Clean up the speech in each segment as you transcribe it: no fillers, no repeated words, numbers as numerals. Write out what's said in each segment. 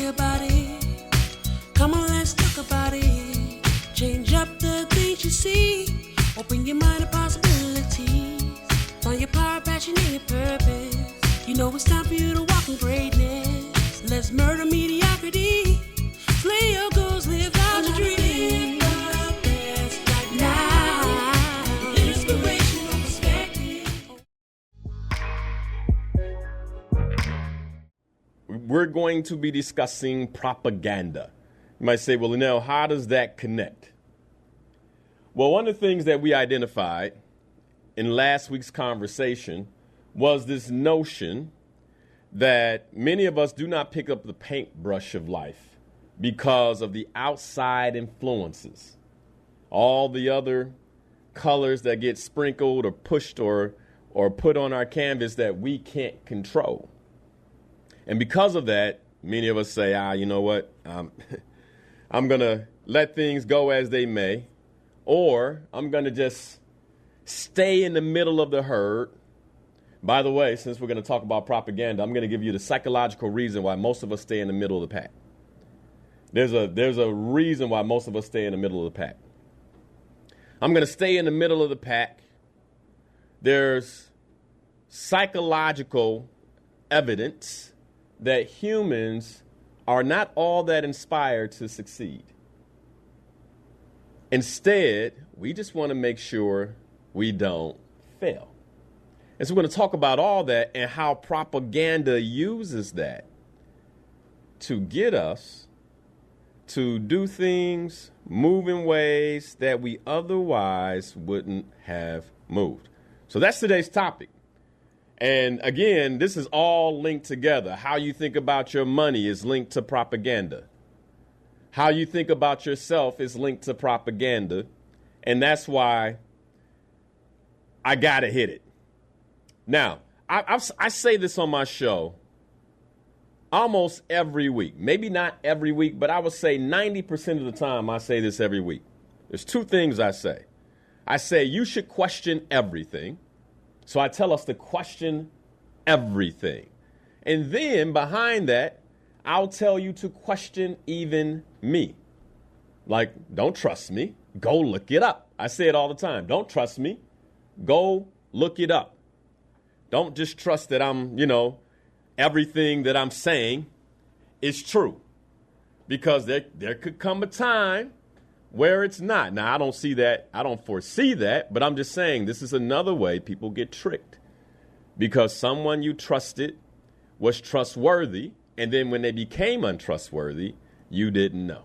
me about it. Come on, let's talk about it. Change up the things you see. Open your mind to possibilities. Find your power, passion, and your purpose. You know it's time for you to walk in greatness. Let's murder mediocrity. Slay your goals, live out your dreams. Right now. Inspirational perspective. We're going to be discussing propaganda. You might say, well, Linnell, how does that connect? Well, one of the things that we identified in last week's conversation was this notion that many of us do not pick up the paintbrush of life because of the outside influences. All the other colors that get sprinkled or pushed or put on our canvas that we can't control. And because of that, many of us say, you know what, I'm going to let things go as they may, or I'm going to just stay in the middle of the herd. By the way, since we're going to talk about propaganda, I'm going to give you the psychological reason why most of us stay in the middle of the pack. There's a reason why most of us stay in the middle of the pack. I'm going to stay in the middle of the pack. There's psychological evidence that humans are not all that inspired to succeed. Instead, we just want to make sure we don't fail. And so we're going to talk about all that and how propaganda uses that to get us to do things, move in ways that we otherwise wouldn't have moved. So that's today's topic. And again, this is all linked together. How you think about your money is linked to propaganda. How you think about yourself is linked to propaganda. And that's why I got to hit it. Now, I say this on my show almost every week. Maybe not every week, but I would say 90% of the time I say this every week. There's two things I say. I say you should question everything. So I tell us to question everything. And then behind that, I'll tell you to question even me. Like, don't trust me. Go look it up. I say it all the time. Don't trust me. Go look it up. Don't just trust that I'm, everything that I'm saying is true. Because there could come a time where it's not. Now, I don't see that. I don't foresee that. But I'm just saying this is another way people get tricked. Because someone you trusted was trustworthy. And then when they became untrustworthy, you didn't know.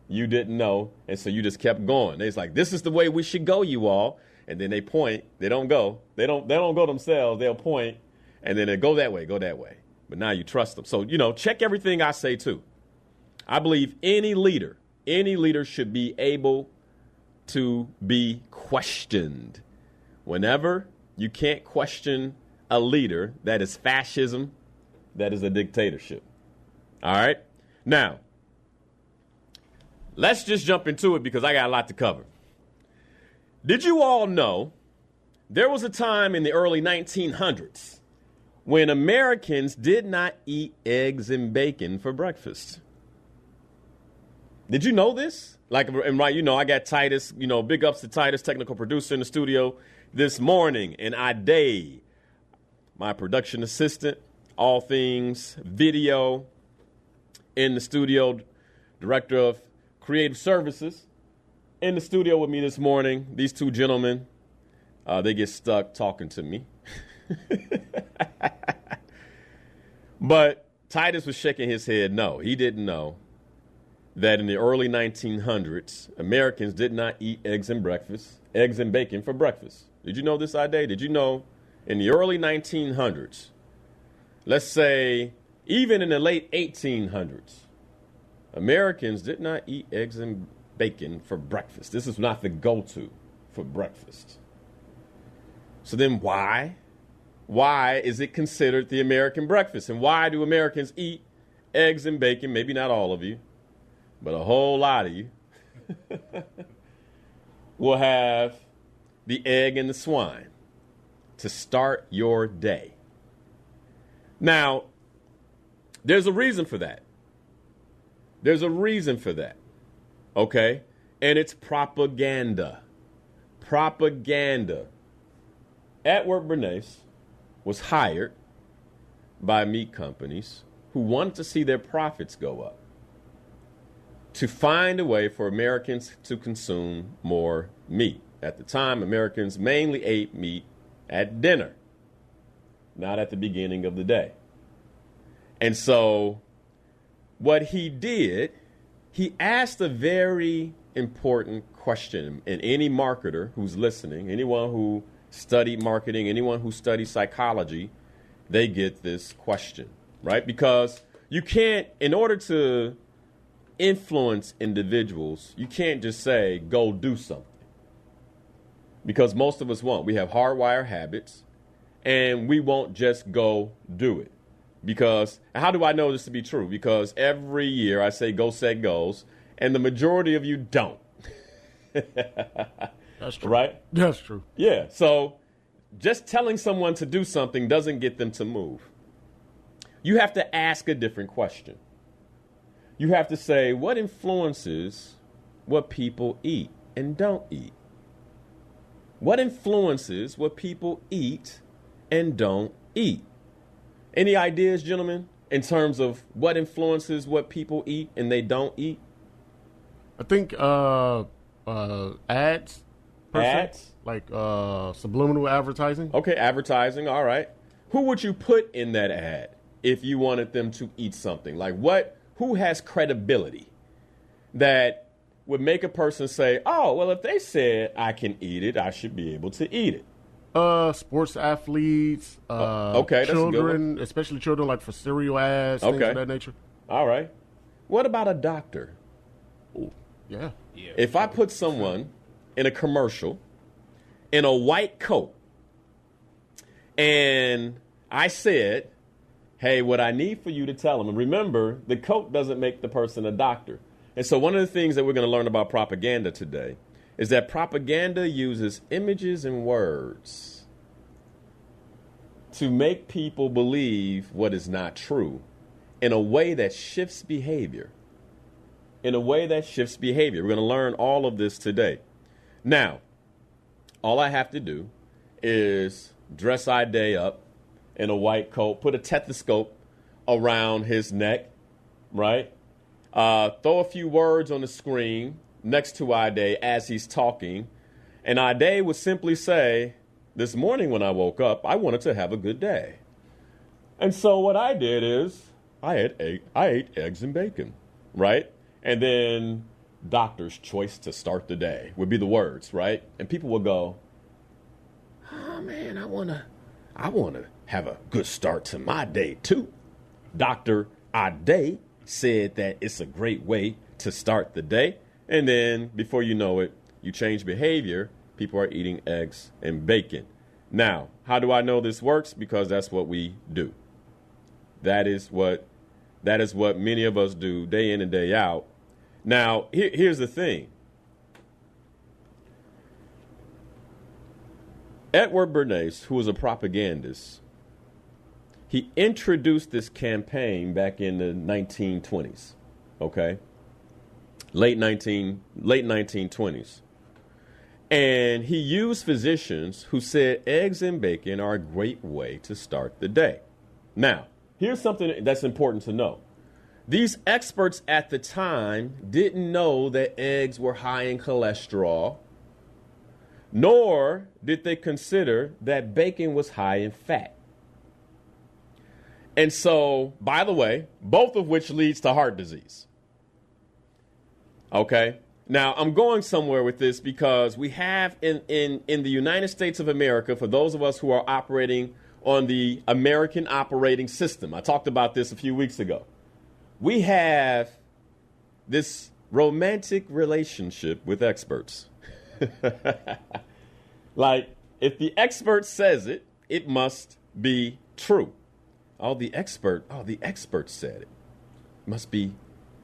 You didn't know. And so you just kept going. It's like, this is the way we should go, you all. And then they point. They don't go. They don't go themselves. They'll point. And then they go that way, go that way. But now you trust them. So, check everything I say, too. I believe any leader should be able to be questioned. Whenever you can't question a leader, that is fascism. That is a dictatorship. All right? Now, let's just jump into it because I got a lot to cover. Did you all know there was a time in the early 1900s when Americans did not eat eggs and bacon for breakfast? Did you know this? I got Titus, big ups to Titus, technical producer in the studio this morning, and Ade, my production assistant, all things video in the studio, director of creative services in the studio with me this morning. These two gentlemen, they get stuck talking to me. But Titus was shaking his head. No, he didn't know that in the early 1900s, Americans did not eat eggs and bacon for breakfast. Did you know this, Ade? Did you know in the early 1900s, let's say even in the late 1800s, Americans did not eat eggs and bacon for breakfast. This is not the go-to for breakfast. So then why? Why is it considered the American breakfast? And why do Americans eat eggs and bacon? Maybe not all of you, but a whole lot of you will have the egg and the swine to start your day. Now, there's a reason for that. There's a reason for that. Okay? And it's propaganda. Propaganda. Edward Bernays was hired by meat companies who wanted to see their profits go up, to find a way for Americans to consume more meat. At the time, Americans mainly ate meat at dinner, not at the beginning of the day. And so what he did, he asked a very important question. And any marketer who's listening, anyone who studied marketing, anyone who studied psychology, they get this question, right? Because you can't, in order to influence individuals, you can't just say, go do something. Because most of us won't. We have hardwired habits, and we won't just go do it. Because, how do I know this to be true? Because every year I say go, set, goals, and the majority of you don't. That's true. Right? That's true. Yeah. So just telling someone to do something doesn't get them to move. You have to ask a different question. You have to say, what influences what people eat and don't eat? What influences what people eat and don't eat? Any ideas, gentlemen, in terms of what influences what people eat and they don't eat? I think ads. Ads? Like subliminal advertising. Okay, advertising, all right. Who would you put in that ad if you wanted them to eat something? Like who has credibility that would make a person say, oh, well, if they said I can eat it, I should be able to eat it? Sports athletes, okay, children, especially children, like for cereal ads, things of that nature. All right. What about a doctor? Ooh. Yeah. If I put someone in a commercial in a white coat and I said, hey, what I need for you to tell them, and remember, the coat doesn't make the person a doctor. And so one of the things that we're going to learn about propaganda today is that propaganda uses images and words to make people believe what is not true in a way that shifts behavior. In a way that shifts behavior. We're going to learn all of this today. Now, all I have to do is dress Ide up in a white coat, put a stethoscope around his neck, right? Throw a few words on the screen next to Ide as he's talking, and Ide would simply say, this morning when I woke up, I wanted to have a good day. And so what I did is I ate eggs and bacon, right? And then doctor's choice to start the day would be the words, right? And people would go, oh man, I want to have a good start to my day too. Dr. Ide said that it's a great way to start the day. And then before you know it, you change behavior. People are eating eggs and bacon. Now, how do I know this works? Because that's what we do. That is what many of us do day in and day out. Now, here's the thing. Edward Bernays, who was a propagandist, he introduced this campaign back in the 1920s, okay? Late 1920s. And he used physicians who said eggs and bacon are a great way to start the day. Now, here's something that's important to know. These experts at the time didn't know that eggs were high in cholesterol, nor did they consider that bacon was high in fat. And so, by the way, both of which leads to heart disease. Okay? Now, I'm going somewhere with this because we have in the United States of America, for those of us who are operating on the American operating system, I talked about this a few weeks ago. We have this romantic relationship with experts. Like, if the expert says it, it must be true. The expert said it.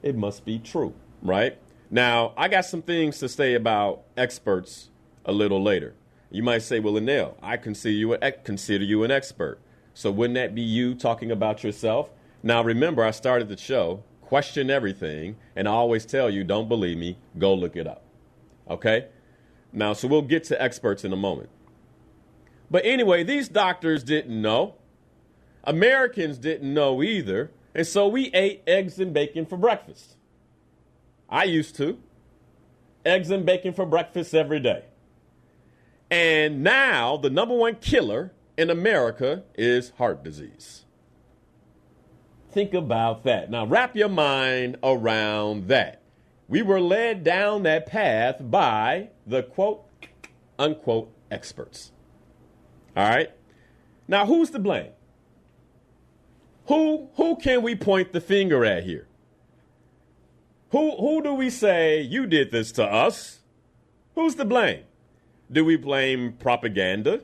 It must be true, right? Now, I got some things to say about experts a little later. You might say, well, Linnell, I consider you an expert. So wouldn't that be you talking about yourself? Now, remember, I started the show question everything, and I always tell you, don't believe me, go look it up. Okay? Now, so we'll get to experts in a moment. But anyway, these doctors didn't know. Americans didn't know either. And so we ate eggs and bacon for breakfast. I used to. Eggs and bacon for breakfast every day. And now the number one killer in America is heart disease. Think about that. Now wrap your mind around that. We were led down that path by the quote, unquote experts. All right. Now, who's to blame? Who can we point the finger at here? Who do we say you did this to us? Who's to blame? Do we blame propaganda?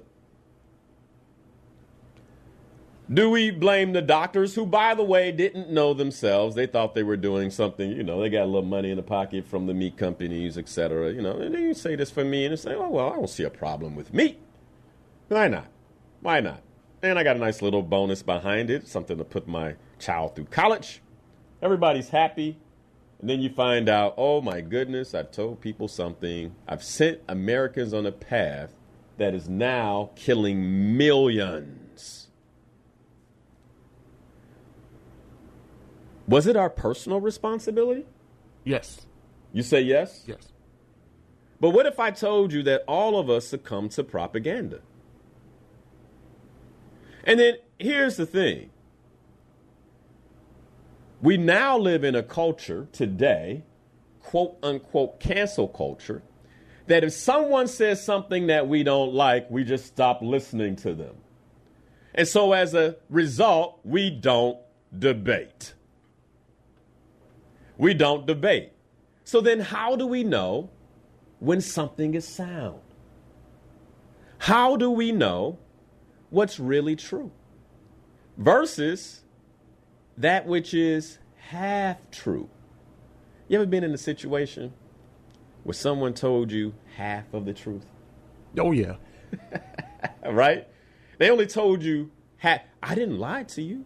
Do we blame the doctors who, by the way, didn't know themselves? They thought they were doing something, they got a little money in the pocket from the meat companies, et cetera, and then you say this for me and they say, oh, well, I don't see a problem with meat. Why not? Why not? And I got a nice little bonus behind it, something to put my child through college. Everybody's happy. And then you find out, oh, my goodness, I've told people something. I've sent Americans on a path that is now killing millions. Was it our personal responsibility? Yes. You say yes? Yes. But what if I told you that all of us succumb to propaganda? And then here's the thing. We now live in a culture today, quote unquote cancel culture, that if someone says something that we don't like, we just stop listening to them. And so as a result, we don't debate. We don't debate. So then how do we know when something is sound? How do we know what's really true versus that which is half true? You ever been in a situation where someone told you half of the truth? Oh, yeah. Right? They only told you half. I didn't lie to you.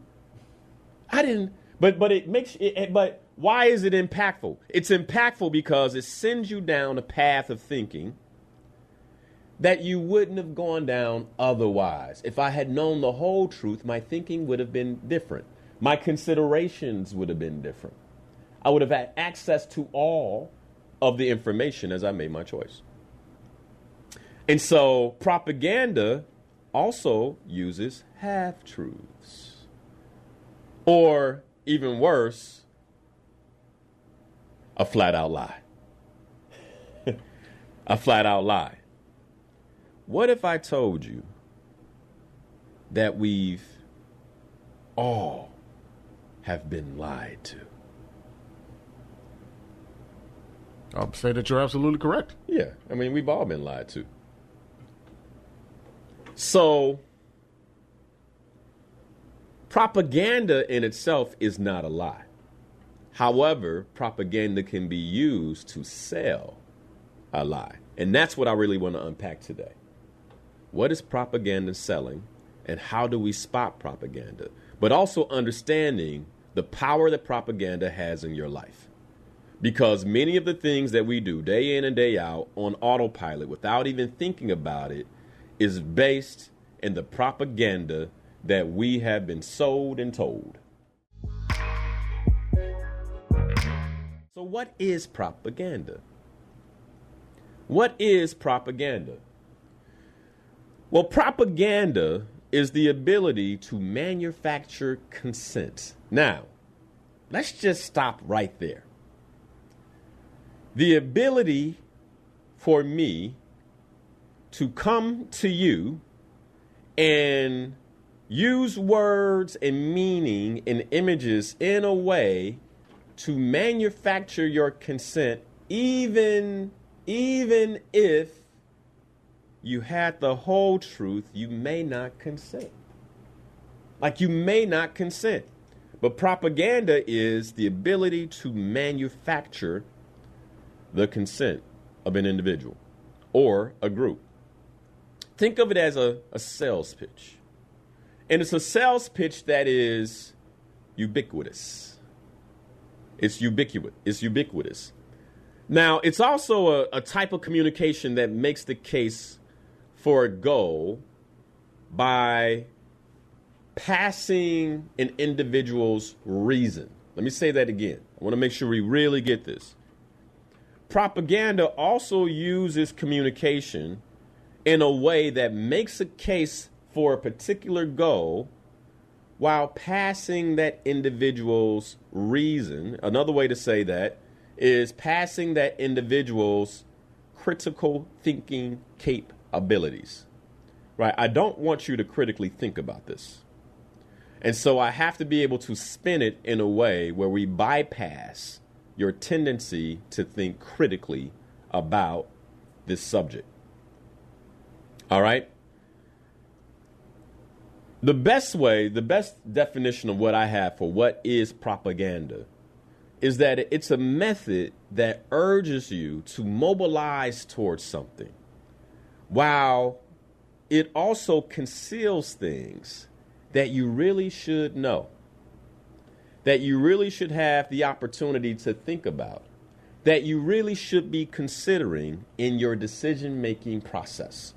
I didn't. But it makes it. But why is it impactful? It's impactful because it sends you down a path of thinking that you wouldn't have gone down otherwise. If I had known the whole truth, my thinking would have been different. My considerations would have been different. I would have had access to all of the information as I made my choice. And so propaganda also uses half-truths. Or even worse, a flat-out lie. A flat-out lie. What if I told you that we've all have been lied to? I'll say that you're absolutely correct. Yeah, I mean, we've all been lied to. So, propaganda in itself is not a lie. However, propaganda can be used to sell a lie. And that's what I really want to unpack today. What is propaganda selling, and how do we spot propaganda? But also understanding the power that propaganda has in your life. Because many of the things that we do day in and day out on autopilot without even thinking about it is based in the propaganda that we have been sold and told. So what is propaganda? What is propaganda? Well, propaganda is the ability to manufacture consent. Now, let's just stop right there. The ability for me to come to you and use words and meaning and images in a way to manufacture your consent, even if you had the whole truth, you may not consent. Like, you may not consent. But propaganda is the ability to manufacture the consent of an individual or a group. Think of it as a sales pitch. And it's a sales pitch that is ubiquitous. It's ubiquitous. It's ubiquitous. Now, it's also a type of communication that makes the case for a goal by passing an individual's reason. Let me say that again. I want to make sure we really get this. Propaganda also uses communication in a way that makes a case for a particular goal while passing that individual's reason. Another way to say that is passing that individual's critical thinking capabilities. Right? I don't want you to critically think about this. And so I have to be able to spin it in a way where we bypass your tendency to think critically about this subject. All right? The best definition of what I have for what is propaganda is that it's a method that urges you to mobilize towards something while it also conceals things that you really should know, that you really should have the opportunity to think about, that you really should be considering in your decision-making process.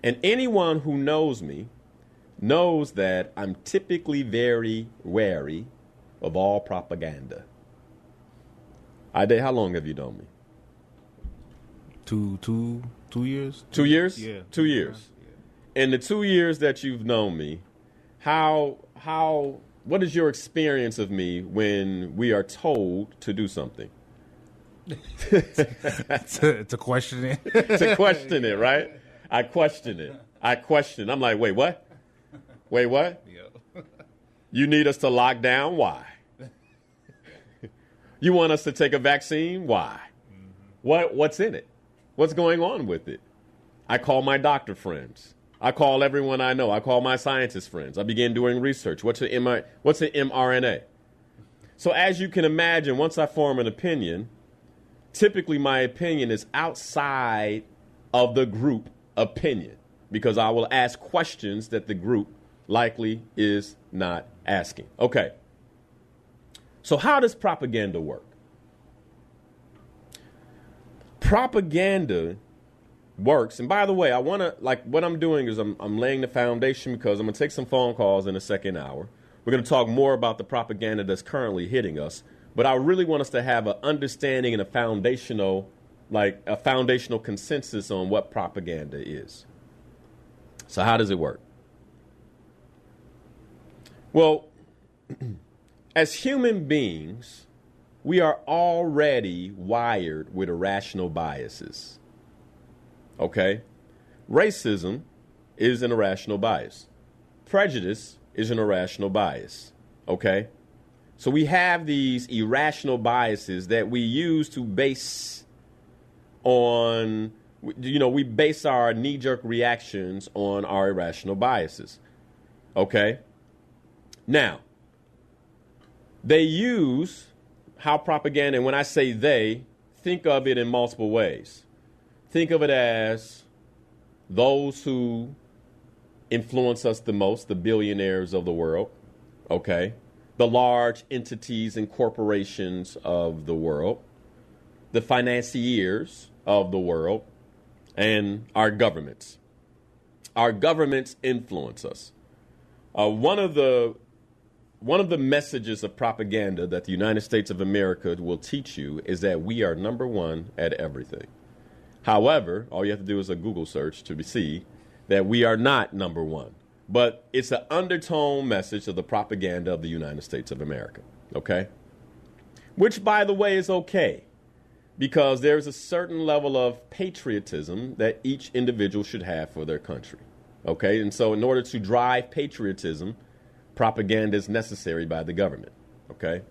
And anyone who knows me knows that I'm typically very wary of all propaganda. Ade, how long have you known me? 2 years. 2 years? Yeah. 2 years. Yeah. In the 2 years that you've known me, what is your experience of me when we are told to do something? to question it. To question it, right? I question it. I'm like, wait, what? Wait, what? Yeah. You need us to lock down? Why? You want us to take a vaccine? Why? Mm-hmm. What's in it? What's going on with it? I call my doctor friends. I call everyone I know. I call my scientist friends. I begin doing research. What's an mRNA? So as you can imagine, once I form an opinion, typically my opinion is outside of the group opinion because I will ask questions that the group likely is not asking. Okay. So how does propaganda work? Propaganda works, and by the way, I want to, what I'm doing is I'm laying the foundation because I'm going to take some phone calls in the second hour. We're going to talk more about the propaganda that's currently hitting us, but I really want us to have an understanding and a foundational consensus on what propaganda is. So how does it work? Well, as human beings, we are already wired with irrational biases. Okay? Racism is an irrational bias. Prejudice is an irrational bias. Okay? So we have these irrational biases that we use to base on, we base our knee-jerk reactions on our irrational biases. Okay? Now, they use how propaganda, and when I say they, think of it in multiple ways. Think of it as those who influence us the most, the billionaires of the world, okay? The large entities and corporations of the world, the financiers of the world, and our governments. Our governments influence us. One of the messages of propaganda that the United States of America will teach you is that we are number one at everything. However, all you have to do is a Google search to see that we are not number one. But it's an undertone message of the propaganda of the United States of America, okay? Which, by the way, is okay, because there's a certain level of patriotism that each individual should have for their country, okay? And so in order to drive patriotism, propaganda is necessary by the government, okay?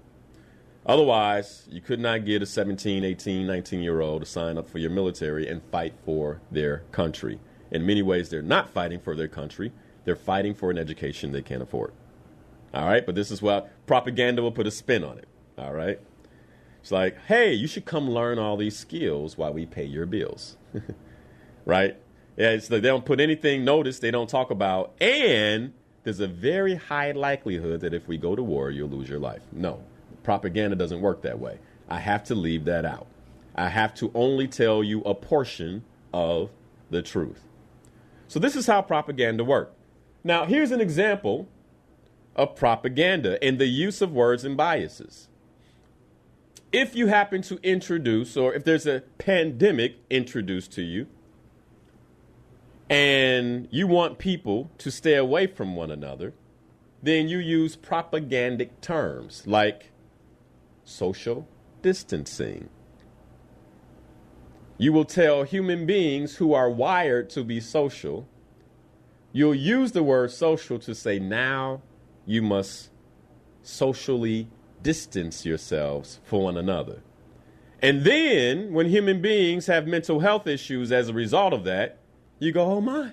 Otherwise, you could not get a 17, 18, 19-year-old to sign up for your military and fight for their country. In many ways, they're not fighting for their country. They're fighting for an education they can't afford. All right? But this is why propaganda will put a spin on it. All right? It's like, hey, you should come learn all these skills while we pay your bills. Right? Yeah, it's like they don't put anything, notice they don't talk about, and there's a very high likelihood that if we go to war, you'll lose your life. No, propaganda doesn't work that way. I have to leave that out. I have to only tell you a portion of the truth. So this is how propaganda works. Now, here's an example of propaganda and the use of words and biases. If you happen to introduce, or if there's a pandemic introduced to you, and you want people to stay away from one another, then you use propagandic terms like social distancing. You will tell human beings who are wired to be social, you'll use the word social to say, now you must socially distance yourselves from one another. And then when human beings have mental health issues as a result of that, you go, oh my,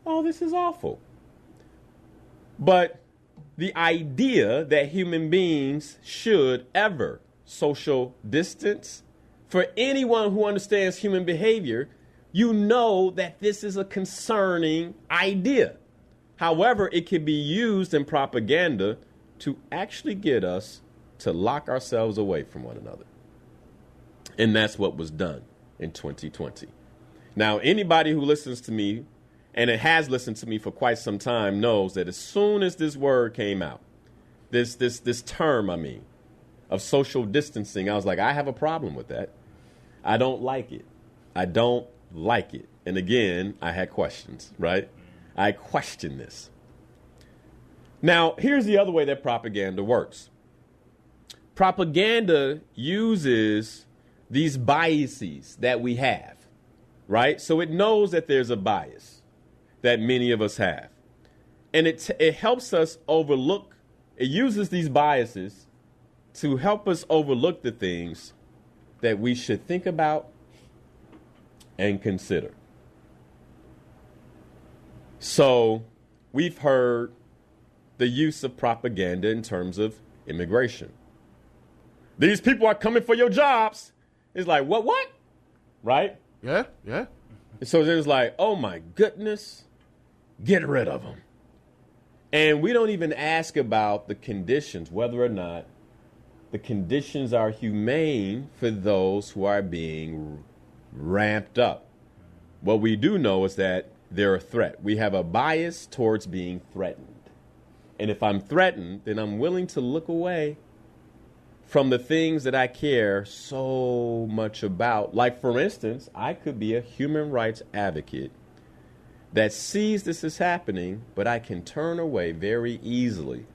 oh, this is awful. But the idea that human beings should ever social distance, for anyone who understands human behavior, you know that this is a concerning idea. However, it can be used in propaganda to actually get us to lock ourselves away from one another. And that's what was done in 2020. Now, anybody who listens to me, and it has listened to me for quite some time, knows that as soon as this word came out, this term, of social distancing, I was like, I have a problem with that. I don't like it. I don't like it. And again, I had questions, right? I question this. Now, here's the other way that propaganda works. Propaganda uses these biases that we have, right? So it knows that there's a bias that many of us have. And it helps us overlook, it uses these biases to help us overlook the things that we should think about and consider. So we've heard the use of propaganda in terms of immigration. These people are coming for your jobs. It's like, what? Right? Yeah. So there's like, oh my goodness, get rid of them. And we don't even ask about the conditions, whether or not the conditions are humane for those who are being ramped up. What we do know is that they're a threat. We have a bias towards being threatened. And if I'm threatened, then I'm willing to look away from the things that I care so much about. Like, for instance, I could be a human rights advocate that sees this is happening, but I can turn away very easily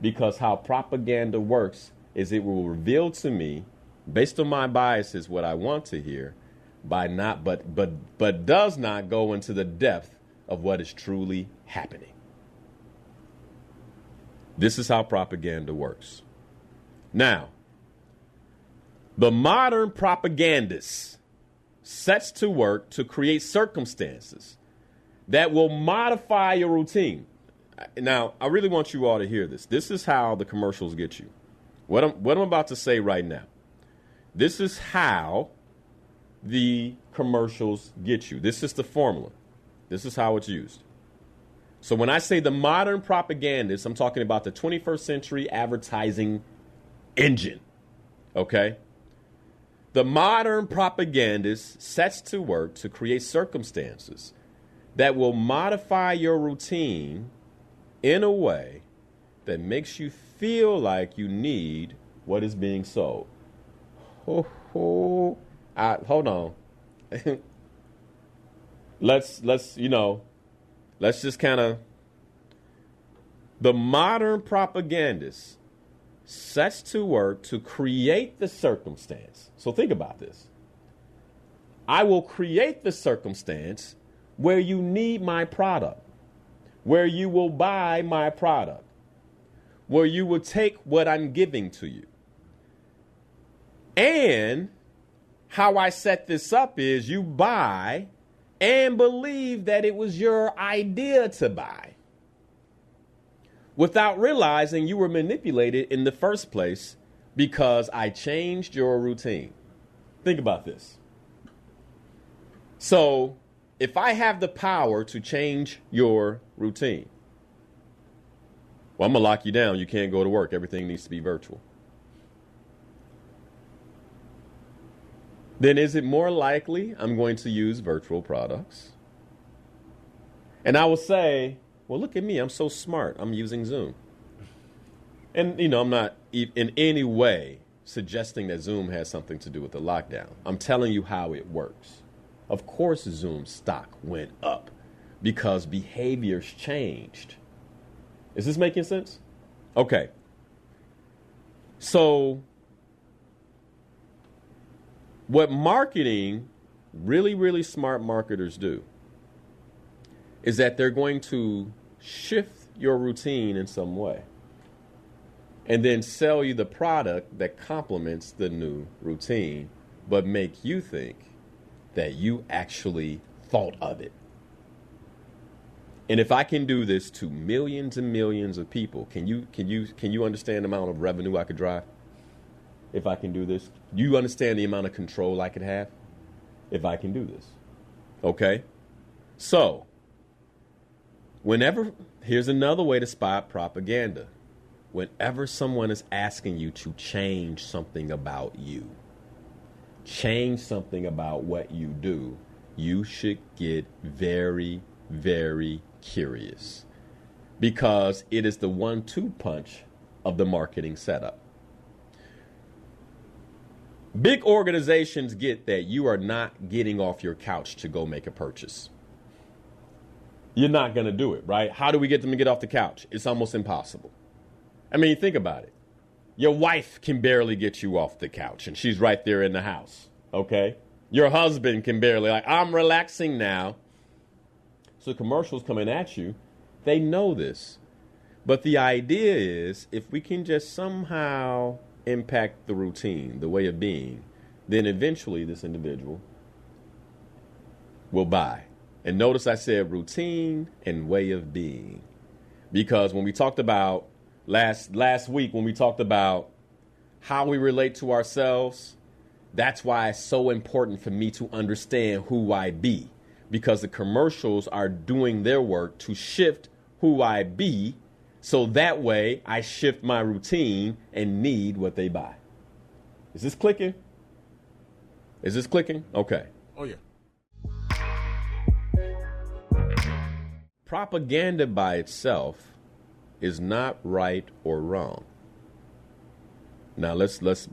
because how propaganda works is it will reveal to me, based on my biases, what I want to hear, but does not go into the depth of what is truly happening. This is how propaganda works. Now, the modern propagandist sets to work to create circumstances that will modify your routine. Now, I really want you all to hear this. This is how the commercials get you. What I'm about to say right now, this is how the commercials get you. This is the formula. This is how it's used. So when I say the modern propagandist, I'm talking about the 21st century advertising engine, okay? The modern propagandist sets to work to create circumstances that will modify your routine in a way that makes you feel like you need what is being sold. Hold on. Let's just kind of, the modern propagandist sets to work to create the circumstance. So think about this. I will create the circumstance where you need my product, where you will buy my product, where you will take what I'm giving to you. And how I set this up is you buy and believe that it was your idea to buy, without realizing you were manipulated in the first place because I changed your routine. Think about this. So if I have the power to change your routine, Well, I'm going to lock you down. You can't go to work. Everything needs to be virtual. Then is it more likely I'm going to use virtual products? And I will say, well, look at me. I'm so smart. I'm using Zoom. And, I'm not in any way suggesting that Zoom has something to do with the lockdown. I'm telling you how it works. Of course, Zoom stock went up because behaviors changed. Is this making sense? Okay. So what marketing, really, really smart marketers do is that they're going to shift your routine in some way and then sell you the product that complements the new routine, but make you think that you actually thought of it. And if I can do this to millions and millions of people, can you understand the amount of revenue I could drive? If I can do this, do you understand the amount of control I could have if I can do this? Okay? So, here's another way to spot propaganda. Whenever someone is asking you to change something about you, change something about what you do, you should get very, very curious, because it is the 1-2 punch of the marketing setup. Big organizations get that you are not getting off your couch to go make a purchase. You're not going to do it, right? How do we get them to get off the couch? It's almost impossible. I mean, think about it. Your wife can barely get you off the couch, and she's right there in the house, okay? Your husband can barely, I'm relaxing now. So commercials coming at you, they know this. But the idea is, if we can just somehow impact the routine, the way of being, then eventually this individual will buy. And notice I said routine and way of being. Because when we talked about last week, when we talked about how we relate to ourselves, that's why it's so important for me to understand who I be. Because the commercials are doing their work to shift who I be, so that way I shift my routine and need what they buy. Is this clicking? Is this clicking? Okay. Oh, yeah. Propaganda by itself is not right or wrong. Now let's this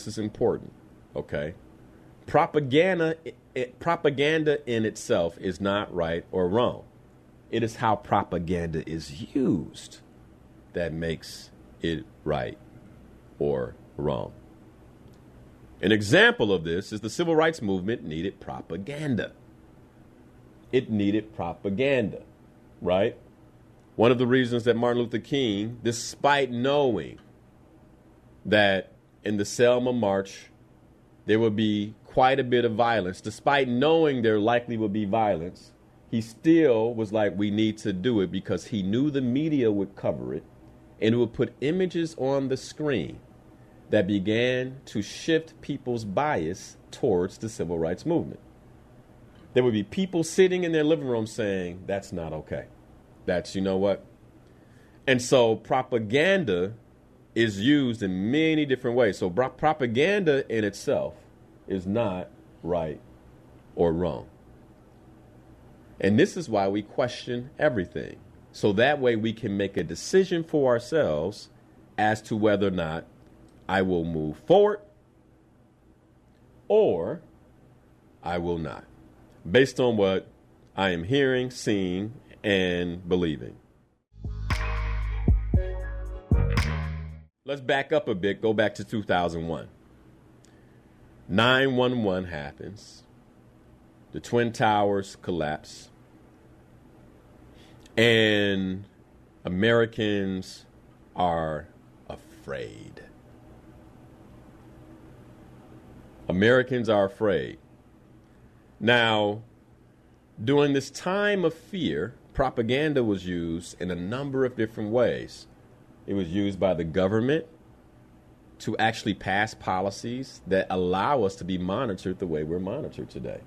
is important, okay? Propaganda in itself is not right or wrong. It is how propaganda is used that makes it right or wrong. An example of this is the civil rights movement needed propaganda. It needed propaganda, right? One of the reasons that Martin Luther King, despite knowing that in the Selma March there would be quite a bit of violence, despite knowing there likely would be violence, he still was like, we need to do it, because he knew the media would cover it and it would put images on the screen that began to shift people's bias towards the civil rights movement. There would be people sitting in their living room saying, that's not okay. That's, you know what? And so propaganda is used in many different ways. So propaganda in itself is not right or wrong. And this is why we question everything. So that way we can make a decision for ourselves as to whether or not I will move forward or I will not, based on what I am hearing, seeing, and believing. Let's back up a bit, go back to 2001. 9/11 happens. The Twin Towers collapse. And Americans are afraid. Americans are afraid. Now, during this time of fear, propaganda was used in a number of different ways. It was used by the government to actually pass policies that allow us to be monitored the way we're monitored today.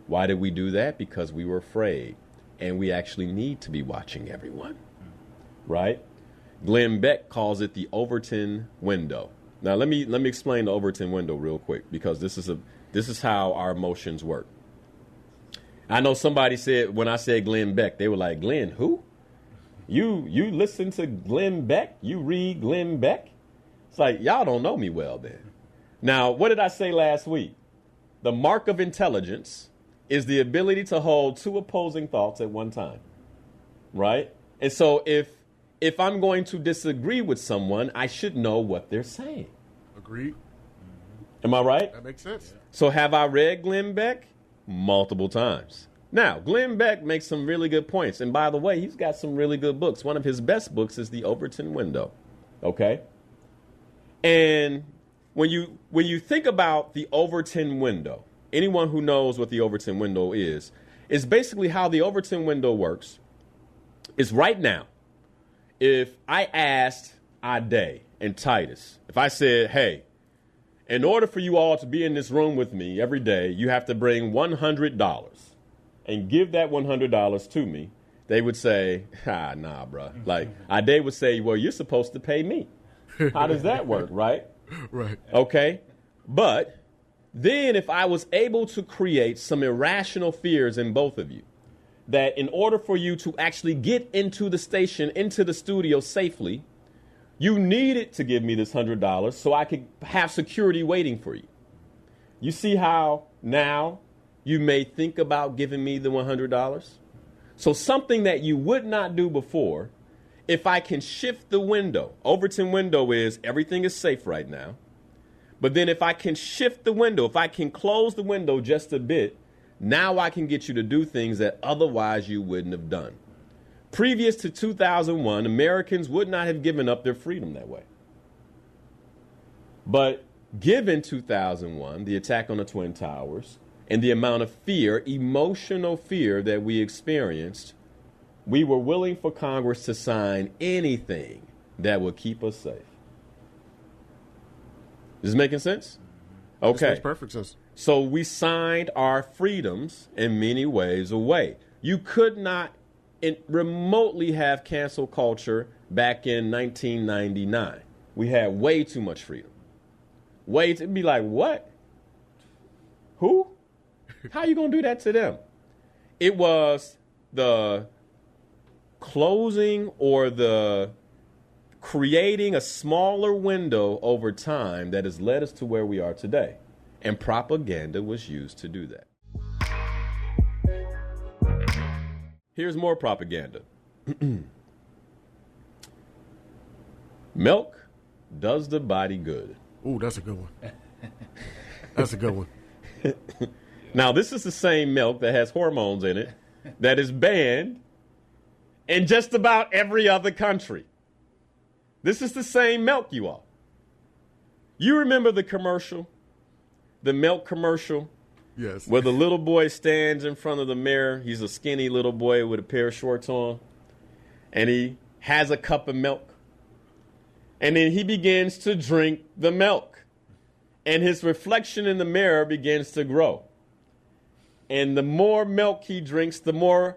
Why did we do that? Because we were afraid, and we actually need to be watching everyone, right? Glenn Beck calls it the Overton window. Now, let me explain the Overton window real quick, because this is how our emotions work. I know somebody said, when I said Glenn Beck, they were like, Glenn who? You listen to Glenn Beck? You read Glenn Beck? It's like, y'all don't know me well then. Now, what did I say last week? The mark of intelligence is the ability to hold two opposing thoughts at one time, right? And so if I'm going to disagree with someone, I should know what they're saying. Agreed. Am I right? That makes sense. So have I read Glenn Beck? Multiple times. Now, Glenn Beck makes some really good points. And by the way, he's got some really good books. One of his best books is The Overton Window. Okay? And when you think about the Overton window, anyone who knows what the Overton window is basically how the Overton window works. Is right now, if I asked Ade and Titus, if I said, hey, in order for you all to be in this room with me every day, you have to bring $100 and give that $100 to me, they would say, nah, bro. Like, Ade would say, well, you're supposed to pay me. How does that work, right? Right. Okay. But then if I was able to create some irrational fears in both of you, that in order for you to actually get into the station, into the studio safely, you needed to give me this $100 so I could have security waiting for you. You see how now you may think about giving me the $100? So something that you would not do before, if I can shift the window. Overton window is everything is safe right now. But then if I can shift the window, if I can close the window just a bit, now I can get you to do things that otherwise you wouldn't have done. Previous to 2001, Americans would not have given up their freedom that way. But given 2001, the attack on the Twin Towers, and the amount of fear, emotional fear that we experienced, we were willing for Congress to sign anything that would keep us safe. Is this making sense? Okay. This makes perfect sense. So we signed our freedoms in many ways away. You could not remotely have cancel culture back in 1999. We had way too much freedom. It'd be like, what? Who? How you going to do that to them? It was the closing or the creating a smaller window over time that has led us to where we are today. And propaganda was used to do that. Here's more propaganda. Milk does the body good. Ooh, that's a good one. That's a good one. Now, this is the same milk that has hormones in it that is banned in just about every other country. This is the same milk, you all. You remember the commercial? The milk commercial? Yes. Where the little boy stands in front of the mirror. He's a skinny little boy with a pair of shorts on. And he has a cup of milk. And then he begins to drink the milk. And his reflection in the mirror begins to grow. And the more milk he drinks, the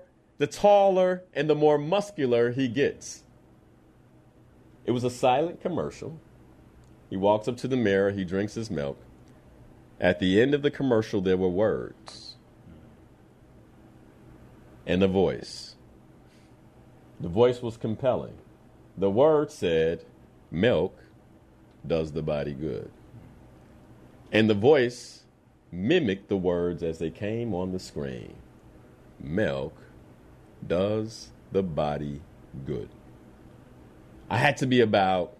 taller and the more muscular he gets. It was a silent commercial. He walks up to the mirror. He drinks his milk. At the end of the commercial, there were words and a voice. The voice was compelling. The word said, milk does the body good. And the voice mimicked the words as they came on the screen. Milk does the body good. I had to be about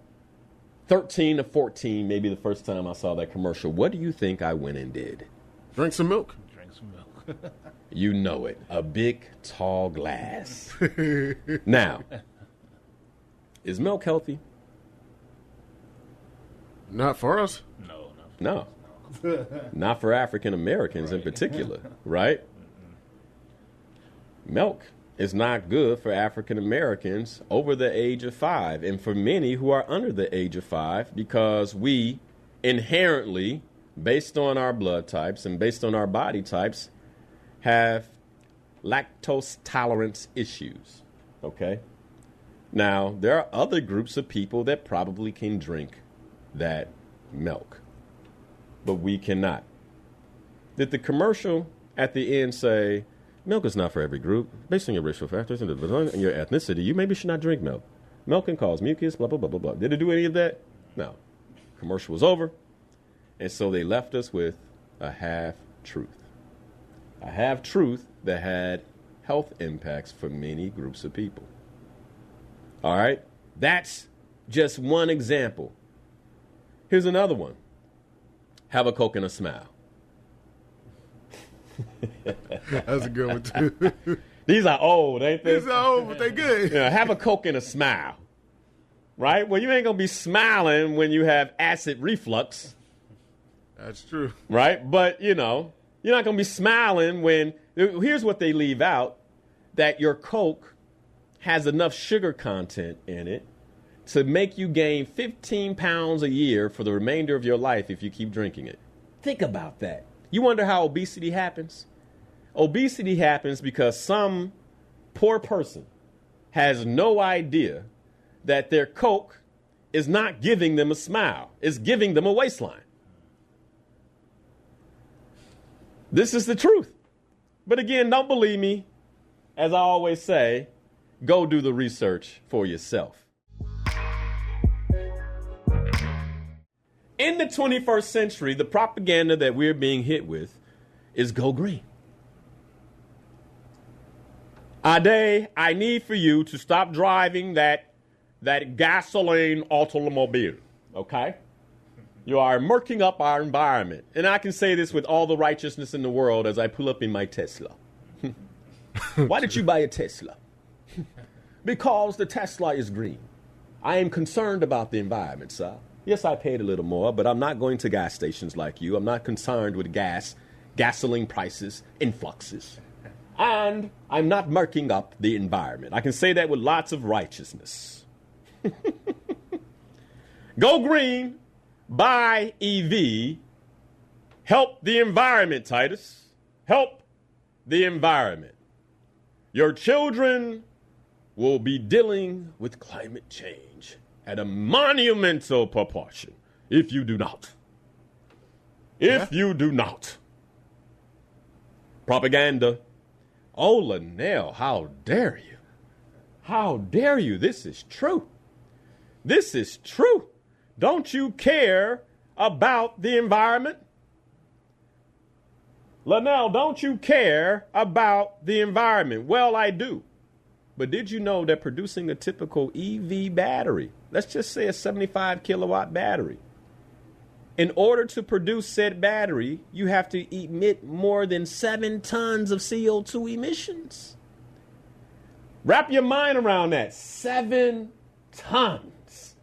13 or 14, maybe the first time I saw that commercial. What do you think I went and did? Drink some milk. Drink some milk. You know it. A big, tall glass. Now, is milk healthy? Not for us. No. Not for African Americans in particular, right? Milk is not good for African Americans over the age of 5, and for many who are under the age of 5, because we inherently, based on our blood types and based on our body types, have lactose tolerance issues. Okay? Now, there are other groups of people that probably can drink that milk, but we cannot. Did the commercial at the end say, milk is not for every group, based on your racial factors and your ethnicity, you maybe should not drink milk. Milk can cause mucus, blah, blah, blah, blah, blah. Did it do any of that? No. Commercial was over, and so they left us with a half-truth. A half-truth that had health impacts for many groups of people. All right? That's just one example. Here's another one. Have a Coke and a smile. That's a good one, too. These are old, ain't they? These are old, but they good. Yeah, have a Coke and a smile. Right? Well, you ain't going to be smiling when you have acid reflux. That's true. Right? But, you're not going to be smiling when, here's what they leave out, that your Coke has enough sugar content in it to make you gain 15 pounds a year for the remainder of your life if you keep drinking it. Think about that. You wonder how obesity happens? Obesity happens because some poor person has no idea that their Coke is not giving them a smile. It's giving them a waistline. This is the truth. But again, don't believe me. As I always say, go do the research for yourself. In the 21st century, the propaganda that we're being hit with is go green. Ade, I need for you to stop driving that gasoline automobile, okay? You are murking up our environment. And I can say this with all the righteousness in the world as I pull up in my Tesla. Why did you buy a Tesla? Because the Tesla is green. I am concerned about the environment, sir. Yes, I paid a little more, but I'm not going to gas stations like you. I'm not concerned with gasoline prices, influxes. And I'm not murking up the environment. I can say that with lots of righteousness. Go green, buy EV, help the environment, Titus. Help the environment. Your children will be dealing with climate change at a monumental proportion if you do not. If you do not. Propaganda. Oh, Linnell, how dare you? How dare you? This is true. This is true. Don't you care about the environment? Linnell, don't you care about the environment? Well, I do. But did you know that producing a typical EV battery, let's just say a 75 kilowatt battery, in order to produce said battery, you have to emit more than 7 tons of CO2 emissions. Wrap your mind around that. 7 tons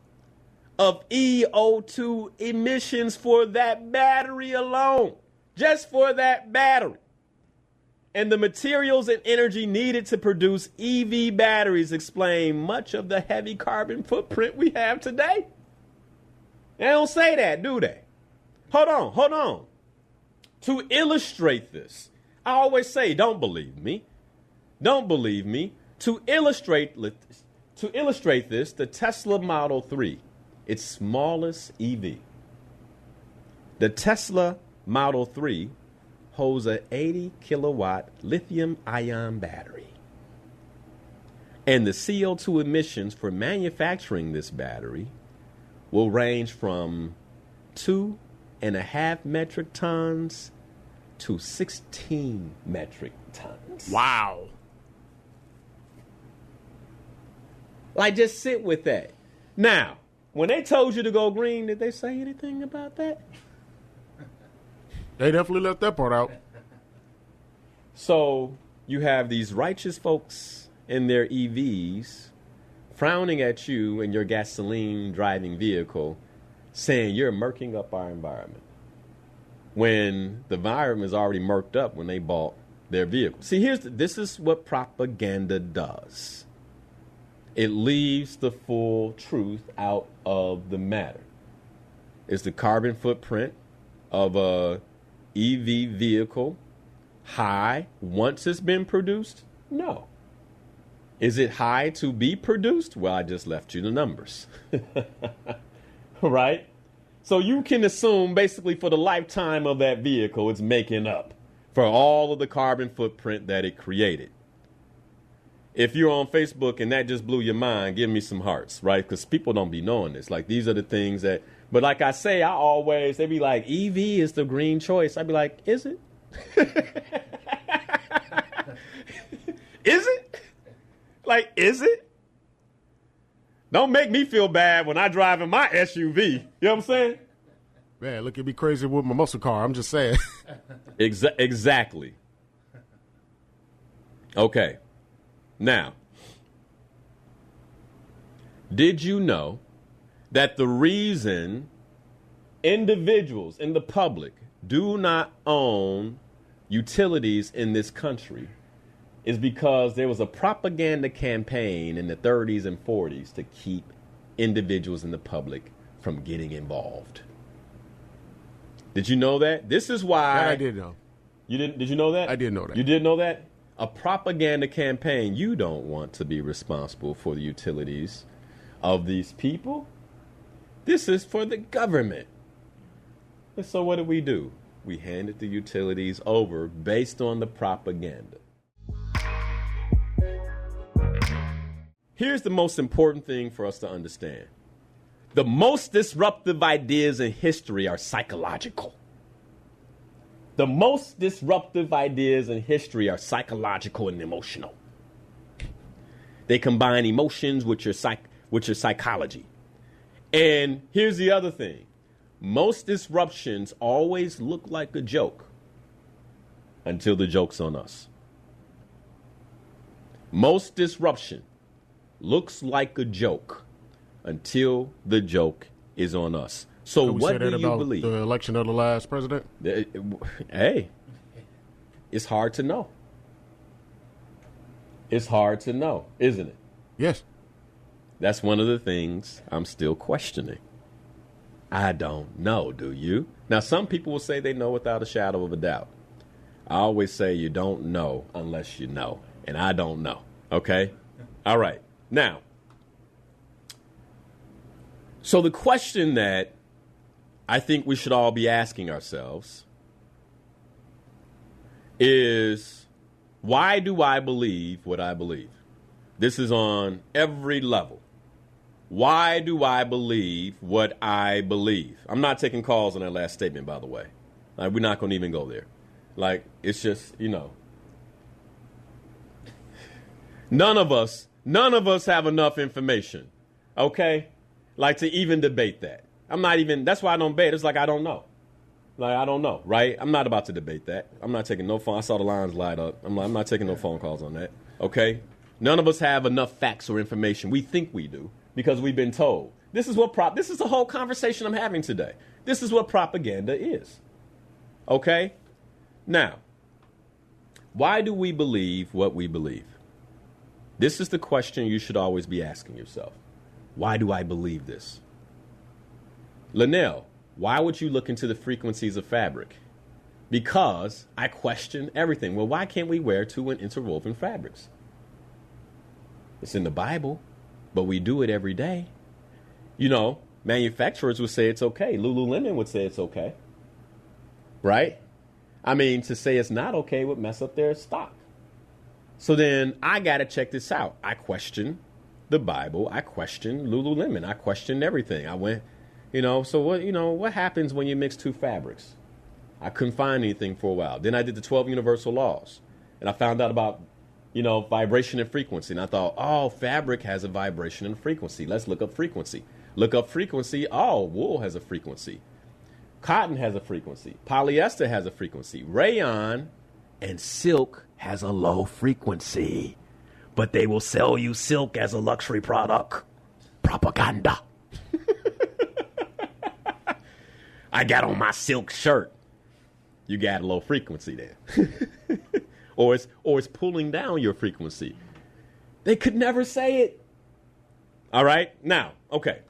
of EO2 emissions for that battery alone. Just for that battery. And the materials and energy needed to produce EV batteries explain much of the heavy carbon footprint we have today. They don't say that, do they? Hold on. To illustrate this, I always say, don't believe me. Don't believe me. To illustrate this, the Tesla Model 3, its smallest EV. The Tesla Model 3 holds an 80 kilowatt lithium ion battery. And the CO2 emissions for manufacturing this battery will range from 2.5 metric tons to 16 metric tons. Wow. Like, just sit with that. Now, when they told you to go green, did they say anything about that? They definitely left that part out. So you have these righteous folks in their EVs frowning at you in your gasoline driving vehicle, saying you're murking up our environment, when the environment is already murked up when they bought their vehicle. See, this is what propaganda does. It leaves the full truth out of the matter. Is the carbon footprint of a EV vehicle high once it's been produced? No. Is it high to be produced? Well, I just left you the numbers. Right? So you can assume basically for the lifetime of that vehicle, it's making up for all of the carbon footprint that it created. If you're on Facebook and that just blew your mind, give me some hearts, right? Because people don't be knowing this. Like, these are the things that, but like I say, they be like, EV is the green choice. I'd be like, is it? Is it? Like, is it? Don't make me feel bad when I drive in my SUV. You know what I'm saying? Man, look at me crazy with my muscle car. I'm just saying. Exactly. Okay. Now, did you know that the reason individuals in the public do not own utilities in this country is because there was a propaganda campaign in the 30s and 40s to keep individuals in the public from getting involved? Did you know that? This is why. Yeah, I did know. You didn't? Did you know that? I did know that. You did know that? A propaganda campaign. You don't want to be responsible for the utilities of these people. This is for the government. And so what do? We handed the utilities over based on the propaganda. Here's the most important thing for us to understand. The most disruptive ideas in history are psychological. The most disruptive ideas in history are psychological and emotional. They combine emotions with your psychology. And here's the other thing. Most disruptions always look like a joke until the joke's on us. Most disruption looks like a joke until the joke is on us. So what do you believe? The election of the last president? Hey, it's hard to know. It's hard to know, isn't it? Yes. That's one of the things I'm still questioning. I don't know, do you? Now, some people will say they know without a shadow of a doubt. I always say you don't know unless you know, and I don't know, okay? All right. Now, so the question that I think we should all be asking ourselves is, why do I believe what I believe? This is on every level. Why do I believe what I believe? I'm not taking calls on that last statement, by the way. Like, we're not going to even go there. Like, it's just, none of us have enough information, okay? Like, to even debate that. That's why I don't debate. It's like, I don't know. Like, I don't know, right? I'm not about to debate that. I'm not taking no phone. I saw the lines light up. I'm not taking no phone calls on that, okay? None of us have enough facts or information. We think we do because we've been told. This is the whole conversation I'm having today. This is what propaganda is, okay? Now, why do we believe what we believe? This is the question you should always be asking yourself. Why do I believe this? Linnell, why would you look into the frequencies of fabric? Because I question everything. Well, why can't we wear two interwoven fabrics? It's in the Bible, but we do it every day. Manufacturers would say it's okay. Lululemon would say it's okay. Right? I mean, to say it's not okay would mess up their stock. So then I got to check this out. I question the Bible. I question Lululemon. I questioned everything. I went, so what happens when you mix two fabrics? I couldn't find anything for a while. Then I did the 12 universal laws, and I found out about, vibration and frequency. And I thought, fabric has a vibration and frequency. Let's look up frequency. Look up frequency. Wool has a frequency. Cotton has a frequency. Polyester has a frequency. Rayon and silk has a low frequency. But they will sell you silk as a luxury product. Propaganda. I got on my silk shirt. You got a low frequency there. or it's pulling down your frequency. They could never say it. All right? Now, okay.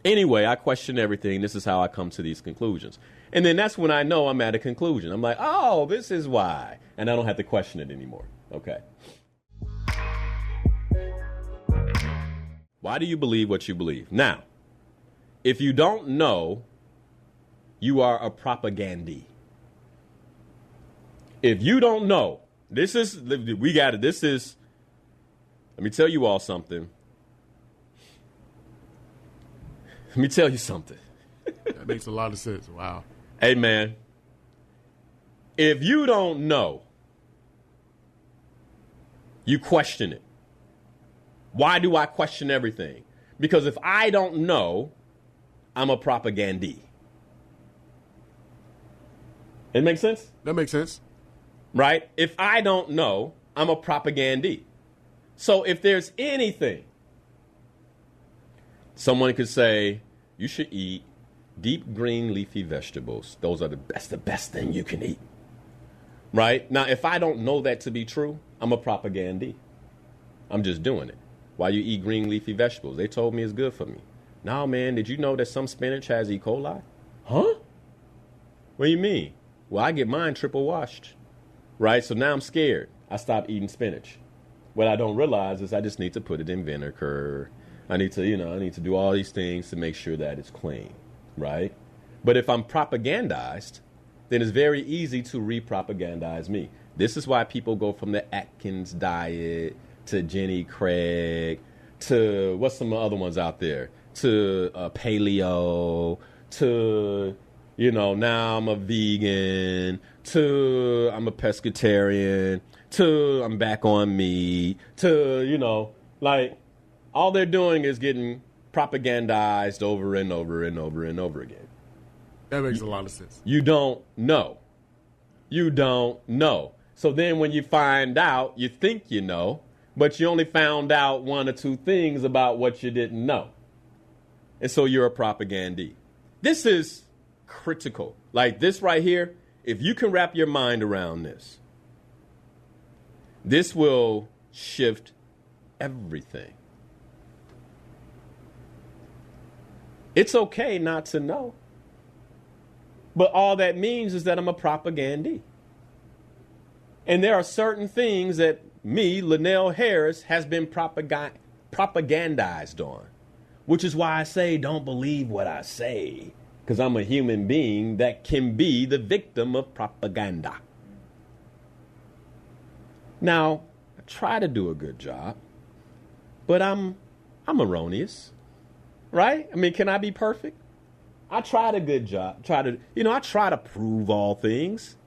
Anyway, I question everything. This is how I come to these conclusions. And then that's when I know I'm at a conclusion. I'm like, this is why. And I don't have to question it anymore. Okay. Why do you believe what you believe? Now, if you don't know, you are a propagandee. If you don't know, we got it. Let me tell you all something. Let me tell you something. That makes a lot of sense. Wow. Hey, man, if you don't know, you question it. Why do I question everything? Because if I don't know, I'm a propagandee. It makes sense? That makes sense. Right? If I don't know, I'm a propagandee. So if there's anything, someone could say, you should eat deep green leafy vegetables. Those are the best thing you can eat. Right? Now, if I don't know that to be true, I'm a propagandee. I'm just doing it. Why you eat green leafy vegetables? They told me it's good for me. Now, man, did you know that some spinach has E. coli? Huh? What do you mean? Well, I get mine triple washed. Right? So now I'm scared. I stopped eating spinach. What I don't realize is I just need to put it in vinegar. I need to do all these things to make sure that it's clean. Right? But if I'm propagandized, then it's very easy to re-propagandize me. This is why people go from the Atkins diet to Jenny Craig to what's some other ones out there, to paleo, to, now I'm a vegan, to I'm a pescatarian, to I'm back on meat, to, all they're doing is getting propagandized over and over and over and over again. That makes a lot of sense. You don't know. You don't know. So then when you find out, you think you know, but you only found out one or two things about what you didn't know. And so you're a propagandee. This is critical. Like this right here, if you can wrap your mind around this, this will shift everything. It's okay not to know. But all that means is that I'm a propagandee. And there are certain things that me, Linnell Harris, has been propagandized on, which is why I say don't believe what I say, because I'm a human being that can be the victim of propaganda. Now, I try to do a good job, but I'm erroneous, right? I mean, can I be perfect? I tried a good job. I try to prove all things,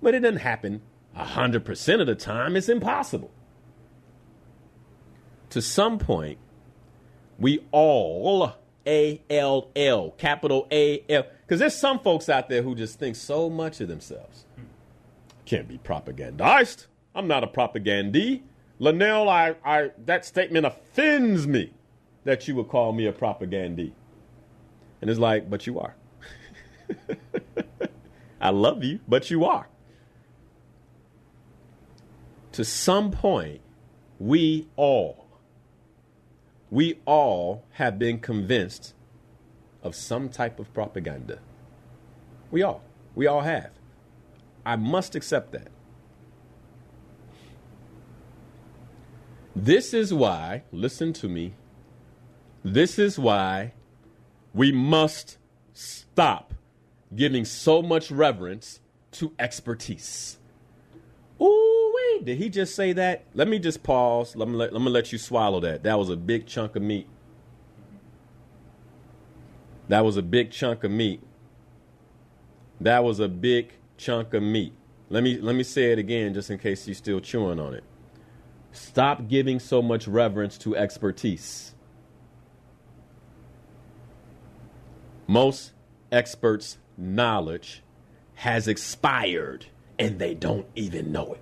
but it doesn't happen 100% of the time. It's impossible. To some point, we all, A-L-L, capital A-L, because there's some folks out there who just think so much of themselves. Can't be propagandized. I'm not a propagandee. Linnell, that statement offends me that you would call me a propagandee. And it's like, but you are. I love you, but you are. To some point, we all have been convinced of some type of propaganda. We all have. I must accept that. This is why, listen to me, this is why we must stop giving so much reverence to expertise. Ooh, wait, did he just say that? Let me just pause. Let me let you swallow that. That was a big chunk of meat. That was a big chunk of meat. That was a big chunk of meat. Let me say it again just in case you're still chewing on it. Stop giving so much reverence to expertise. Most experts' knowledge has expired and they don't even know it.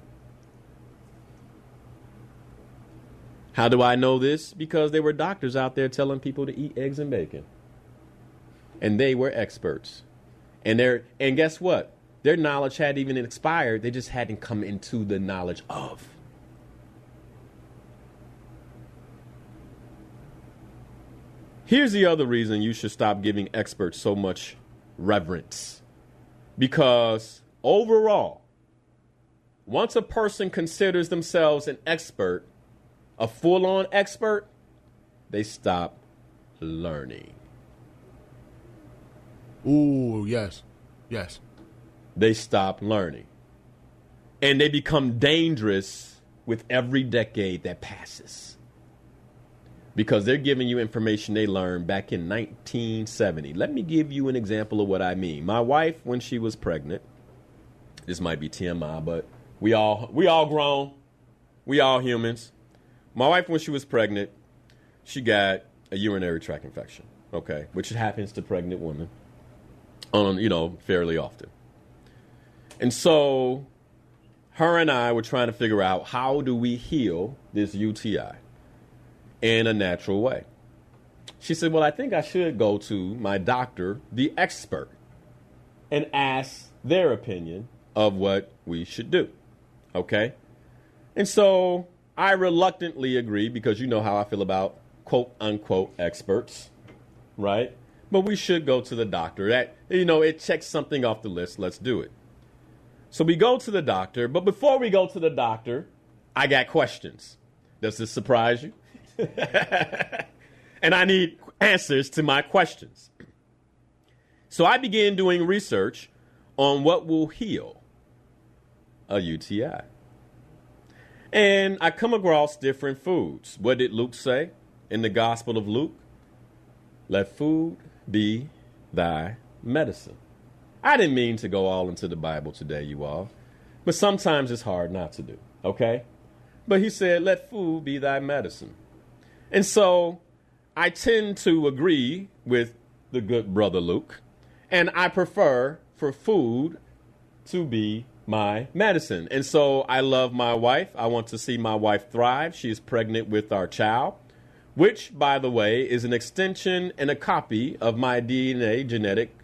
How do I know this? Because there were doctors out there telling people to eat eggs and bacon. And they were experts. And guess what? Their knowledge hadn't even expired. They just hadn't come into the knowledge of. Here's the other reason you should stop giving experts so much reverence. Because overall, once a person considers themselves an expert, a full-on expert, They stop learning. Ooh, yes. Yes. They stop learning. And they become dangerous with every decade that passes. Because they're giving you information they learned back in 1970. Let me give you an example of what I mean. My wife, when she was pregnant, this might be TMI, but we all grown. We all humans. My wife, when she was pregnant, she got a urinary tract infection, okay, which happens to pregnant women fairly often. And so her and I were trying to figure out, how do we heal this UTI in a natural way? She said, well, I think I should go to my doctor, the expert, and ask their opinion of what we should do. Okay? And so I reluctantly agreed, because you know how I feel about quote unquote experts, right? But we should go to the doctor. That, it checks something off the list. Let's do it. So we go to the doctor, but before we go to the doctor, I got questions. Does this surprise you? And I need answers to my questions. So I began doing research on what will heal a UTI. And I come across different foods. What did Luke say in the Gospel of Luke? Let food be thy medicine. I didn't mean to go all into the Bible today, you all, but sometimes it's hard not to do, okay? But he said, let food be thy medicine. And so I tend to agree with the good brother Luke, and I prefer for food to be my medicine. And so I love my wife. I want to see my wife thrive. She is pregnant with our child, which, by the way, is an extension and a copy of my DNA genetic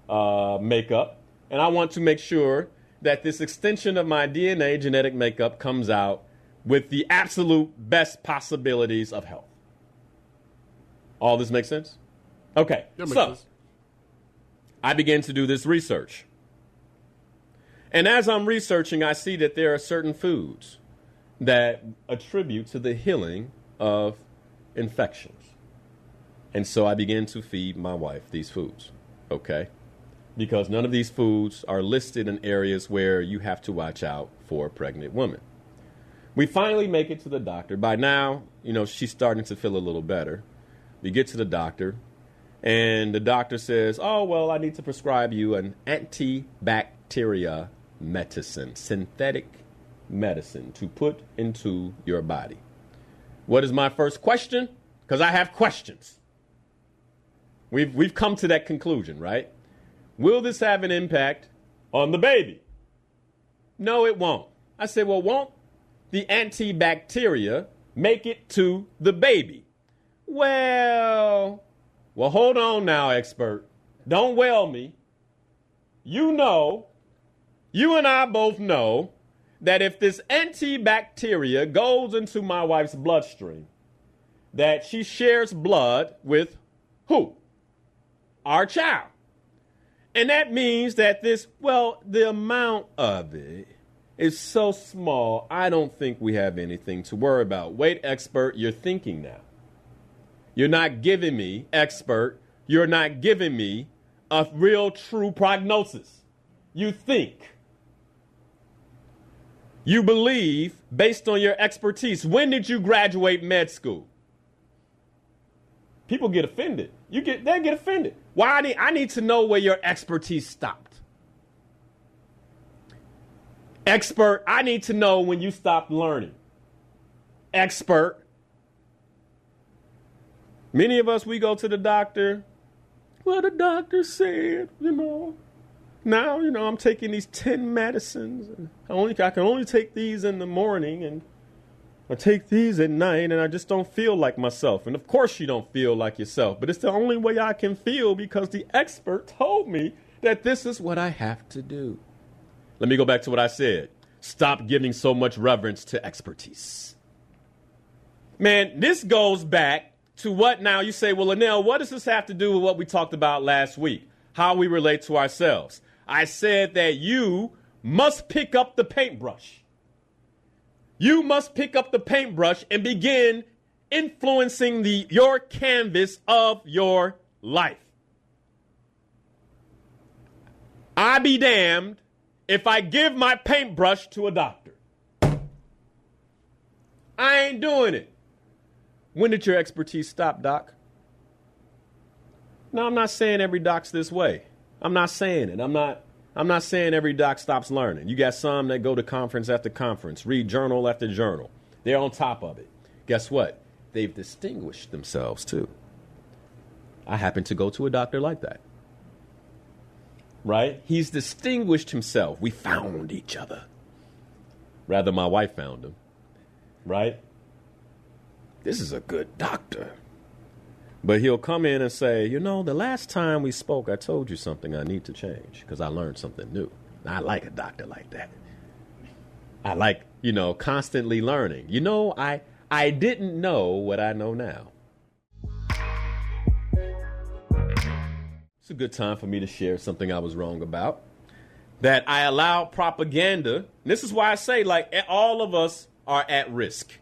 makeup. And I want to make sure that this extension of my DNA genetic makeup comes out with the absolute best possibilities of health. All this makes sense? Okay, so I began to do this research. And as I'm researching, I see that there are certain foods that attribute to the healing of infections. And so I began to feed my wife these foods, okay? Because none of these foods are listed in areas where you have to watch out for a pregnant woman. We finally make it to the doctor. By now, she's starting to feel a little better. We get to the doctor, and the doctor says, oh, well, I need to prescribe you an antibacterial medicine, synthetic medicine to put into your body. What is my first question? Because I have questions. We've come to that conclusion, right? Will this have an impact on the baby? No, it won't. I said, well, won't the antibacteria make it to the baby? Well, hold on now, expert. Don't well me. You and I both know that if this antibacteria goes into my wife's bloodstream, that she shares blood with who? Our child. And that means that the amount of it is so small, I don't think we have anything to worry about. Wait, expert, you're thinking now. You're not giving me, expert, you're not giving me a real true prognosis. You think. You believe based on your expertise. When did you graduate med school? People get offended. They get offended. Why? I need to know where your expertise stopped. Expert, I need to know when you stopped learning. Expert. Many of us, we go to the doctor. Well, the doctor said, now, I'm taking these 10 medicines. And I can only take these in the morning, and I take these at night, and I just don't feel like myself. And of course you don't feel like yourself, but it's the only way I can feel because the expert told me that this is what I have to do. Let me go back to what I said. Stop giving so much reverence to expertise. Man, this goes back to what now? You say, well, Linnell, what does this have to do with what we talked about last week? How we relate to ourselves. I said that you must pick up the paintbrush. You must pick up the paintbrush and begin influencing your canvas of your life. I be damned if I give my paintbrush to a doctor. I ain't doing it. When did your expertise stop, Doc? No, I'm not saying every doc's this way. I'm not saying it. I'm not saying every doc stops learning. You got some that go to conference after conference, read journal after journal. They're on top of it. Guess what? They've distinguished themselves too. I happen to go to a doctor like that. Right? He's distinguished himself. We found each other. Rather, my wife found him. Right? This is a good doctor. But he'll come in and say, you know, the last time we spoke, I told you something I need to change because I learned something new. I like a doctor like that. I like, constantly learning. I didn't know what I know now. It's a good time for me to share something I was wrong about. That I allowed propaganda. And this is why I say, all of us are at risk.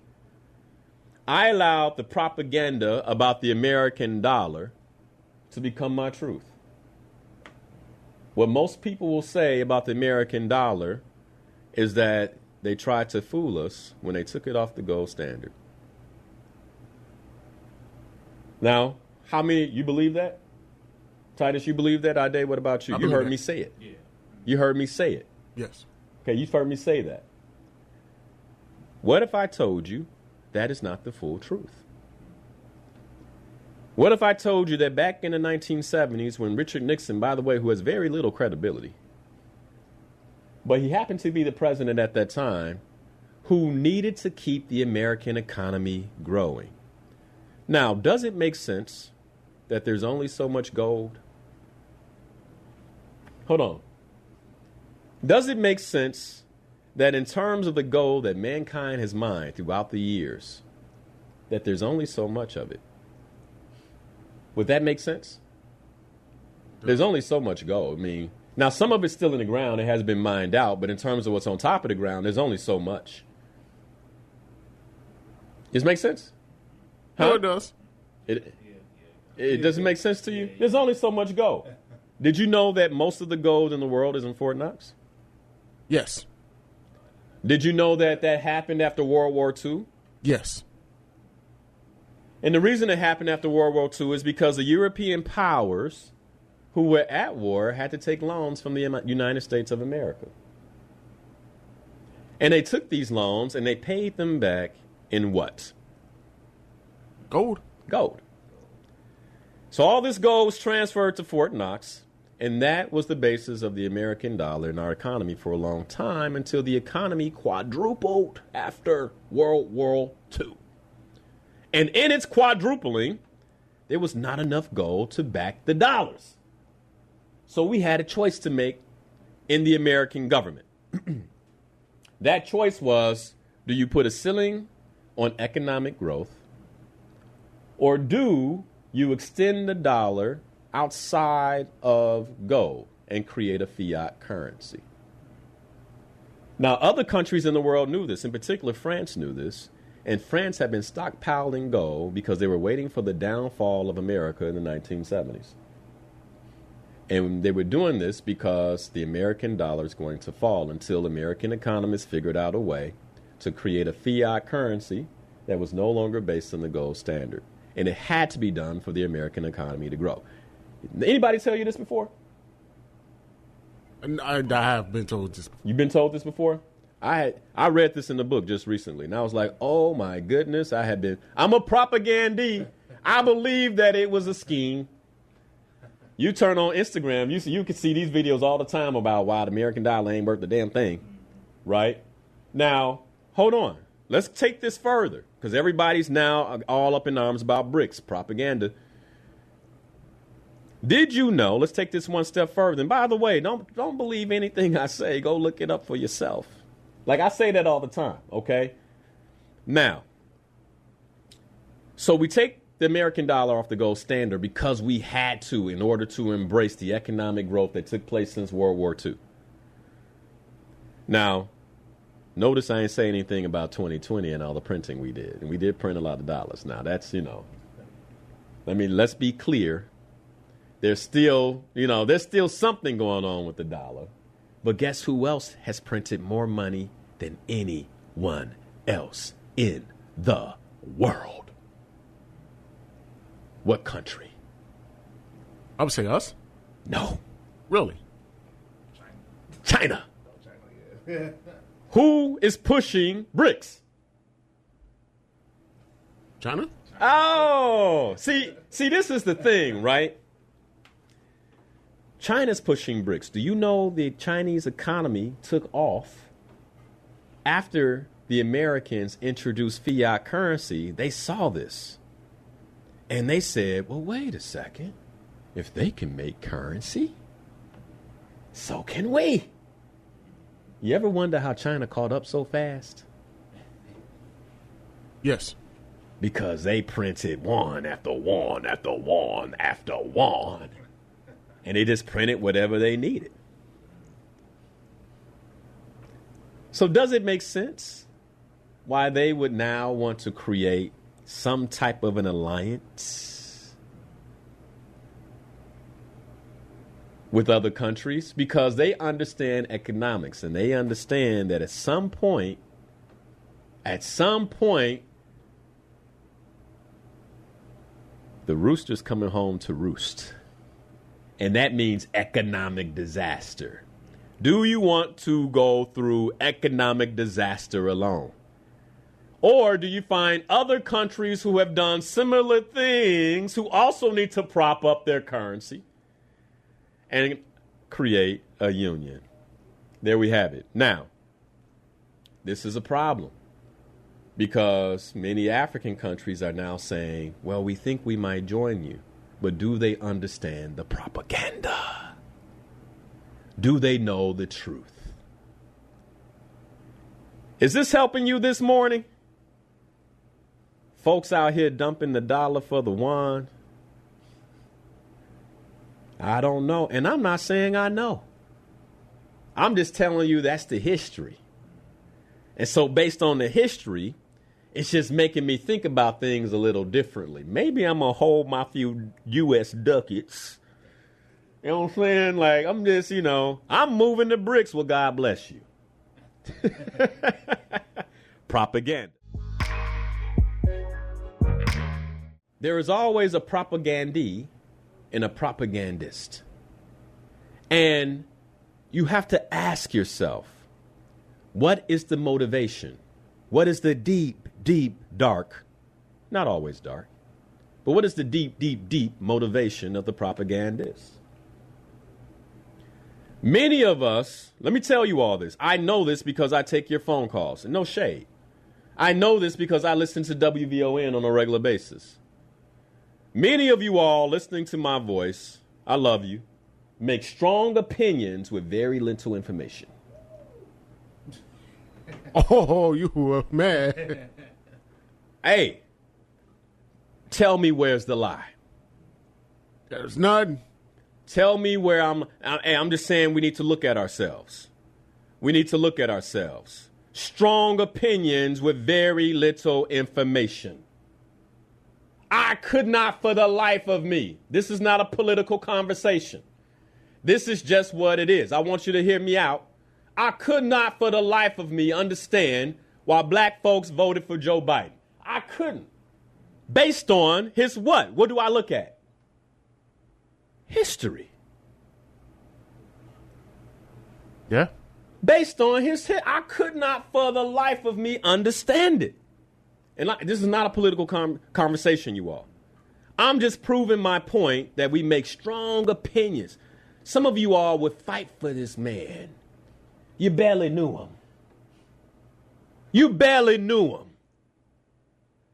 I allowed the propaganda about the American dollar to become my truth. What most people will say about the American dollar is that they tried to fool us when they took it off the gold standard. Now, how many, you believe that? Titus, you believe that? Ade, what about you? You heard me say it. Yeah. You heard me say it. Yes. Okay, you've heard me say that. What if I told you that is not the full truth? What if I told you that back in the 1970s when Richard Nixon, by the way, who has very little credibility, but he happened to be the president at that time, who needed to keep the American economy growing. Now, does it make sense that there's only so much gold? Hold on. Does it make sense that in terms of the gold that mankind has mined throughout the years, that there's only so much of it? Would that make sense? There's only so much gold. I mean, now some of it's still in the ground. It has been mined out. But in terms of what's on top of the ground, there's only so much. Does it make sense? No, it does. It doesn't make sense to you? There's only so much gold. Did you know that most of the gold in the world is in Fort Knox? Yes. Did you know that that happened after World War II? Yes. And the reason it happened after World War II is because the European powers who were at war had to take loans from the United States of America. And they took these loans and they paid them back in what? Gold. Gold. So all this gold was transferred to Fort Knox, and that was the basis of the American dollar in our economy for a long time until the economy quadrupled after World War II. And in its quadrupling, there was not enough gold to back the dollars. So we had a choice to make in the American government. That choice was, do you put a ceiling on economic growth, or do you extend the dollar outside of gold and create a fiat currency? Now, other countries in the world knew this. In particular, France knew this. And France had been stockpiling gold because they were waiting for the downfall of America in the 1970s. And they were doing this because the American dollar is going to fall until American economists figured out a way to create a fiat currency that was no longer based on the gold standard. And it had to be done for the American economy to grow. Anybody tell you this before? I have been told this before. You've been told this before? I read this in the book just recently, and I was like, oh, my goodness, I'm a propagandee. I believe that it was a scheme. You turn on Instagram, you can see these videos all the time about why the American dollar ain't worth the damn thing, right? Now, hold on. Let's take this further, because everybody's now all up in arms about BRICS, propaganda. Did you know, let's take this one step further, and by the way, don't believe anything I say. Go look it up for yourself. Like I say that all the time, okay? Now, so we take the American dollar off the gold standard because we had to in order to embrace the economic growth that took place since World War II. Now Notice I ain't say anything about 2020 and all the printing we did. And we did print a lot of dollars. Now, that's, let's be clear. There's still something going on with the dollar. But guess who else has printed more money than anyone else in the world? What country? I would say us. No. Really? China. Who is pushing BRICS? China? Oh, see, this is the thing, right? China's pushing BRICS. Do you know the Chinese economy took off after the Americans introduced fiat currency? They saw this. And they said, well, wait a second. If they can make currency, so can we. You ever wonder how China caught up so fast? Yes. Because they printed one after one after one after one. And they just printed whatever they needed. So does it make sense why they would now want to create some type of an alliance with other countries? Because they understand economics and they understand that at some point, the rooster's coming home to roost. And that means economic disaster. Do you want to go through economic disaster alone? Or do you find other countries who have done similar things who also need to prop up their currency and create a union? There we have it. Now, this is a problem because many African countries are now saying, well, we think we might join you. But do they understand the propaganda? Do they know the truth? Is this helping you this morning? Folks out here dumping the dollar for the yuan. I don't know. And I'm not saying I know. I'm just telling you that's the history. And so based on the history, it's just making me think about things a little differently. Maybe I'm going to hold my few U.S. ducats. You know what I'm saying? Like, I'm just, I'm moving the bricks. Well, God bless you. Propaganda. There is always a propagandee and a propagandist. And you have to ask yourself, what is the motivation? What is the deep, dark, not always dark, but what is the deep motivation of the propagandist? Many of us, let me tell you all this. I know this because I take your phone calls, and no shade. I know this because I listen to WVON on a regular basis. Many of you all listening to my voice, I love you, make strong opinions with very little information. Oh, you were mad. Hey, tell me where's the lie. There's none. Tell me where I'm just saying we need to look at ourselves. We need to look at ourselves. Strong opinions with very little information. I could not for the life of me. This is not a political conversation. This is just what it is. I want you to hear me out. I could not for the life of me understand why black folks voted for Joe Biden. I couldn't. Based on his what? What do I look at? History. Yeah. Based on I could not for the life of me understand it. And this is not a political conversation, you all. I'm just proving my point that we make strong opinions. Some of you all would fight for this man. You barely knew him. You barely knew him.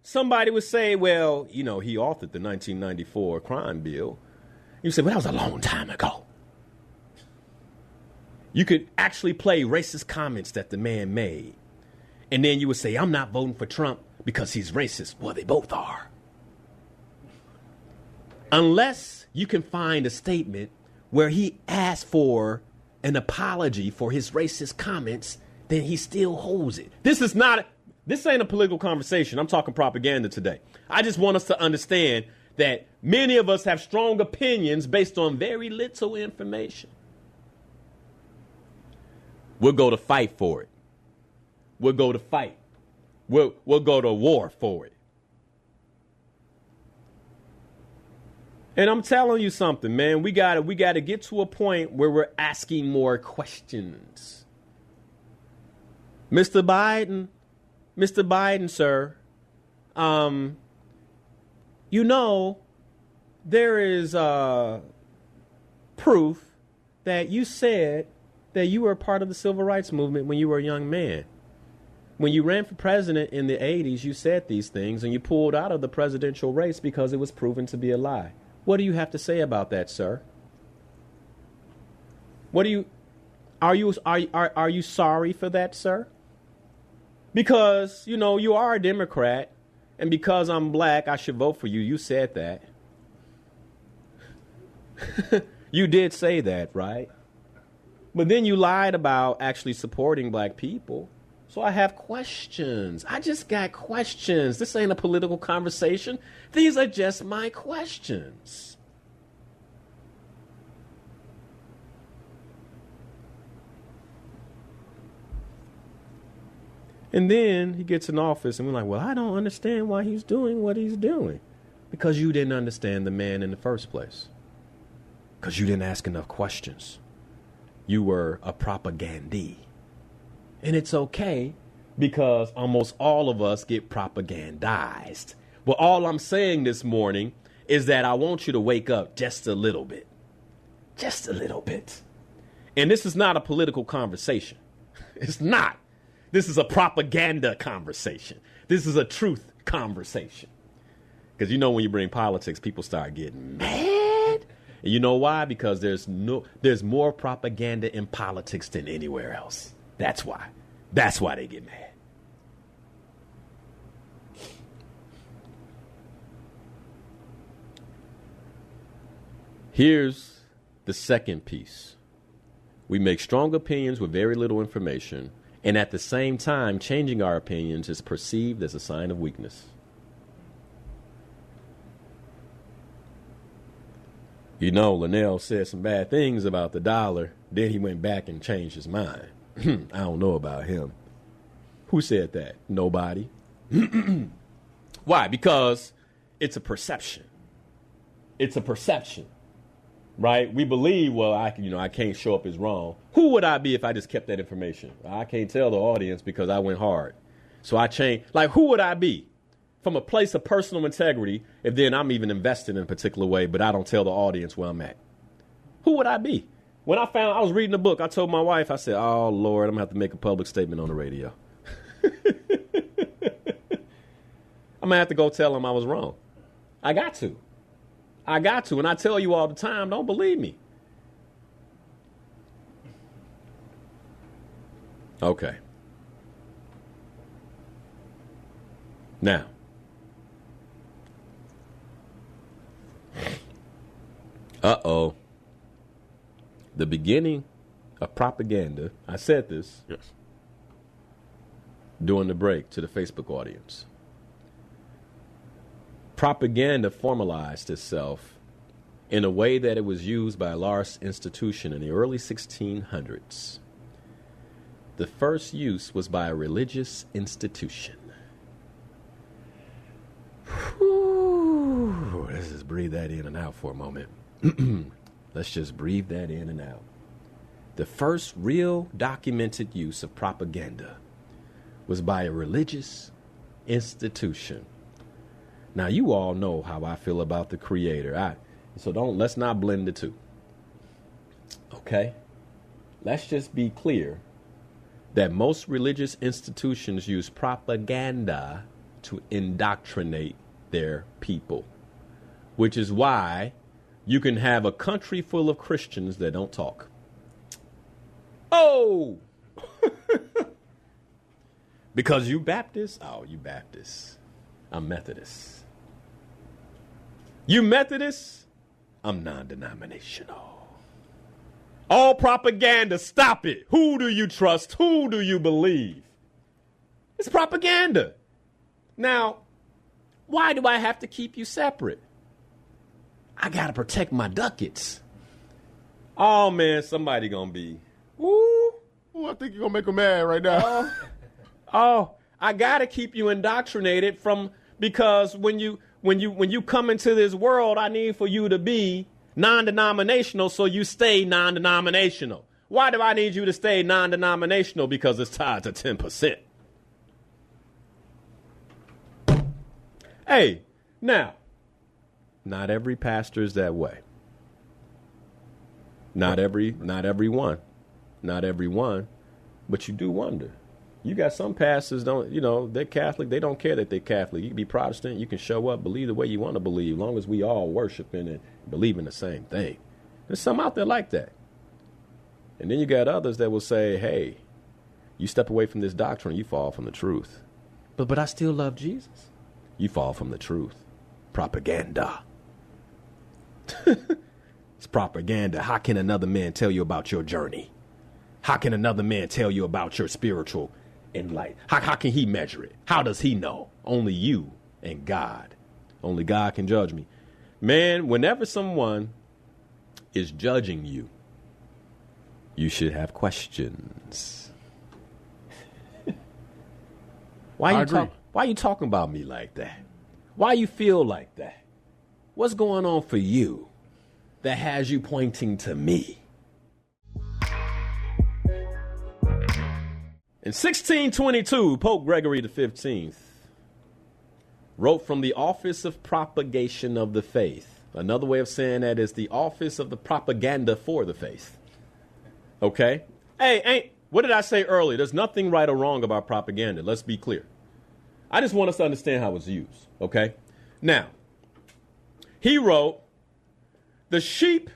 Somebody would say, well, he authored the 1994 crime bill. You say, well, that was a long time ago. You could actually play racist comments that the man made. And then you would say, I'm not voting for Trump because he's racist. Well, they both are. Unless you can find a statement where he asked for an apology for his racist comments, then he still holds it. This ain't a political conversation. I'm talking propaganda today. I just want us to understand that many of us have strong opinions based on very little information. We'll go to fight for it. We'll go to fight. We'll go to war for it. And I'm telling you something, man. We gotta get to a point where we're asking more questions. Mr. Biden, sir. There is proof that you said that you were a part of the civil rights movement when you were a young man. When you ran for president in the 80s, you said these things and you pulled out of the presidential race because it was proven to be a lie. What do you have to say about that, sir? Are you sorry for that, sir? Because, you are a Democrat, and because I'm black, I should vote for you. You said that. You did say that, right? But then you lied about actually supporting black people. So I have questions. I just got questions. This ain't a political conversation. These are just my questions. And then he gets in office and we're like, well, I don't understand why he's doing what he's doing. Because you didn't understand the man in the first place. Because you didn't ask enough questions. You were a propagandee. And it's okay because almost all of us get propagandized. But all I'm saying this morning is that I want you to wake up just a little bit. Just a little bit. And this is not a political conversation. It's not. This is a propaganda conversation. This is a truth conversation. Because when you bring politics, people start getting mad. And you know why? Because there's more propaganda in politics than anywhere else. That's why. That's why they get mad. Here's the second piece. We make strong opinions with very little information, and at the same time, changing our opinions is perceived as a sign of weakness. Linnell said some bad things about the dollar. Then he went back and changed his mind. I don't know about him. Who said that? Nobody. Why? Because it's a perception. It's a perception, right? We believe, well, I can't show up as wrong. Who would I be if I just kept that information? I can't tell the audience because I went hard. So I changed. Like, who would I be? From a place of personal integrity, if then I'm even invested in a particular way, but I don't tell the audience where I'm at. Who would I be? When I was reading a book, I told my wife, I said, oh, Lord, I'm going to have to make a public statement on the radio. I'm going to have to go tell them I was wrong. I got to. And I tell you all the time, don't believe me. Okay. Now, the beginning of propaganda, I said this during the break to the Facebook audience. Propaganda formalized itself in a way that it was used by a large institution in the early 1600s. The first use was by a religious institution. Whew. Let's just breathe that in and out for a moment. Let's just breathe that in and out. The first real documented use of propaganda was by a religious institution. Now, you all know how I feel about the Creator. Let's not blend the two. Okay? Let's just be clear that most religious institutions use propaganda to indoctrinate their people, which is why you can have a country full of Christians that don't talk. Oh! Because you Baptist? Oh, you Baptist. I'm Methodist. You Methodist? I'm non-denominational. All propaganda, stop it. Who do you trust? Who do you believe? It's propaganda. Now, why do I have to keep you separate? I got to protect my ducats. Oh, man, somebody going to be, Ooh, I think you're going to make them mad right now. I got to keep you indoctrinated because when you come into this world, I need for you to be non-denominational, so you stay non-denominational. Why do I need you to stay non-denominational? Because it's tied to 10%. Hey, now, not every pastor is that way. Not everyone, but you do wonder. You got some pastors they're Catholic. They don't care that they're Catholic. You can be Protestant. You can show up, believe the way you want to believe, as long as we all worshiping and believe in the same thing. There's some out there like that. And then you got others that will say, hey, you step away from this doctrine, you fall from the truth. But I still love Jesus. You fall from the truth. Propaganda. It's propaganda. How can another man tell you about your journey? How can another man tell you about your spiritual enlightenment? How can he measure it? How does he know? Only you and God. Only God can judge me. Man, whenever someone is judging you, you should have questions. Why are you talking about me like that? Why you feel like that? What's going on for you that has you pointing to me? In 1622, Pope Gregory XV wrote from the office of propagation of the faith. Another way of saying that is the office of the propaganda for the faith. Okay? Hey, what did I say earlier? There's nothing right or wrong about propaganda. Let's be clear. I just want us to understand how it's used. Okay? Now, he wrote, the sheep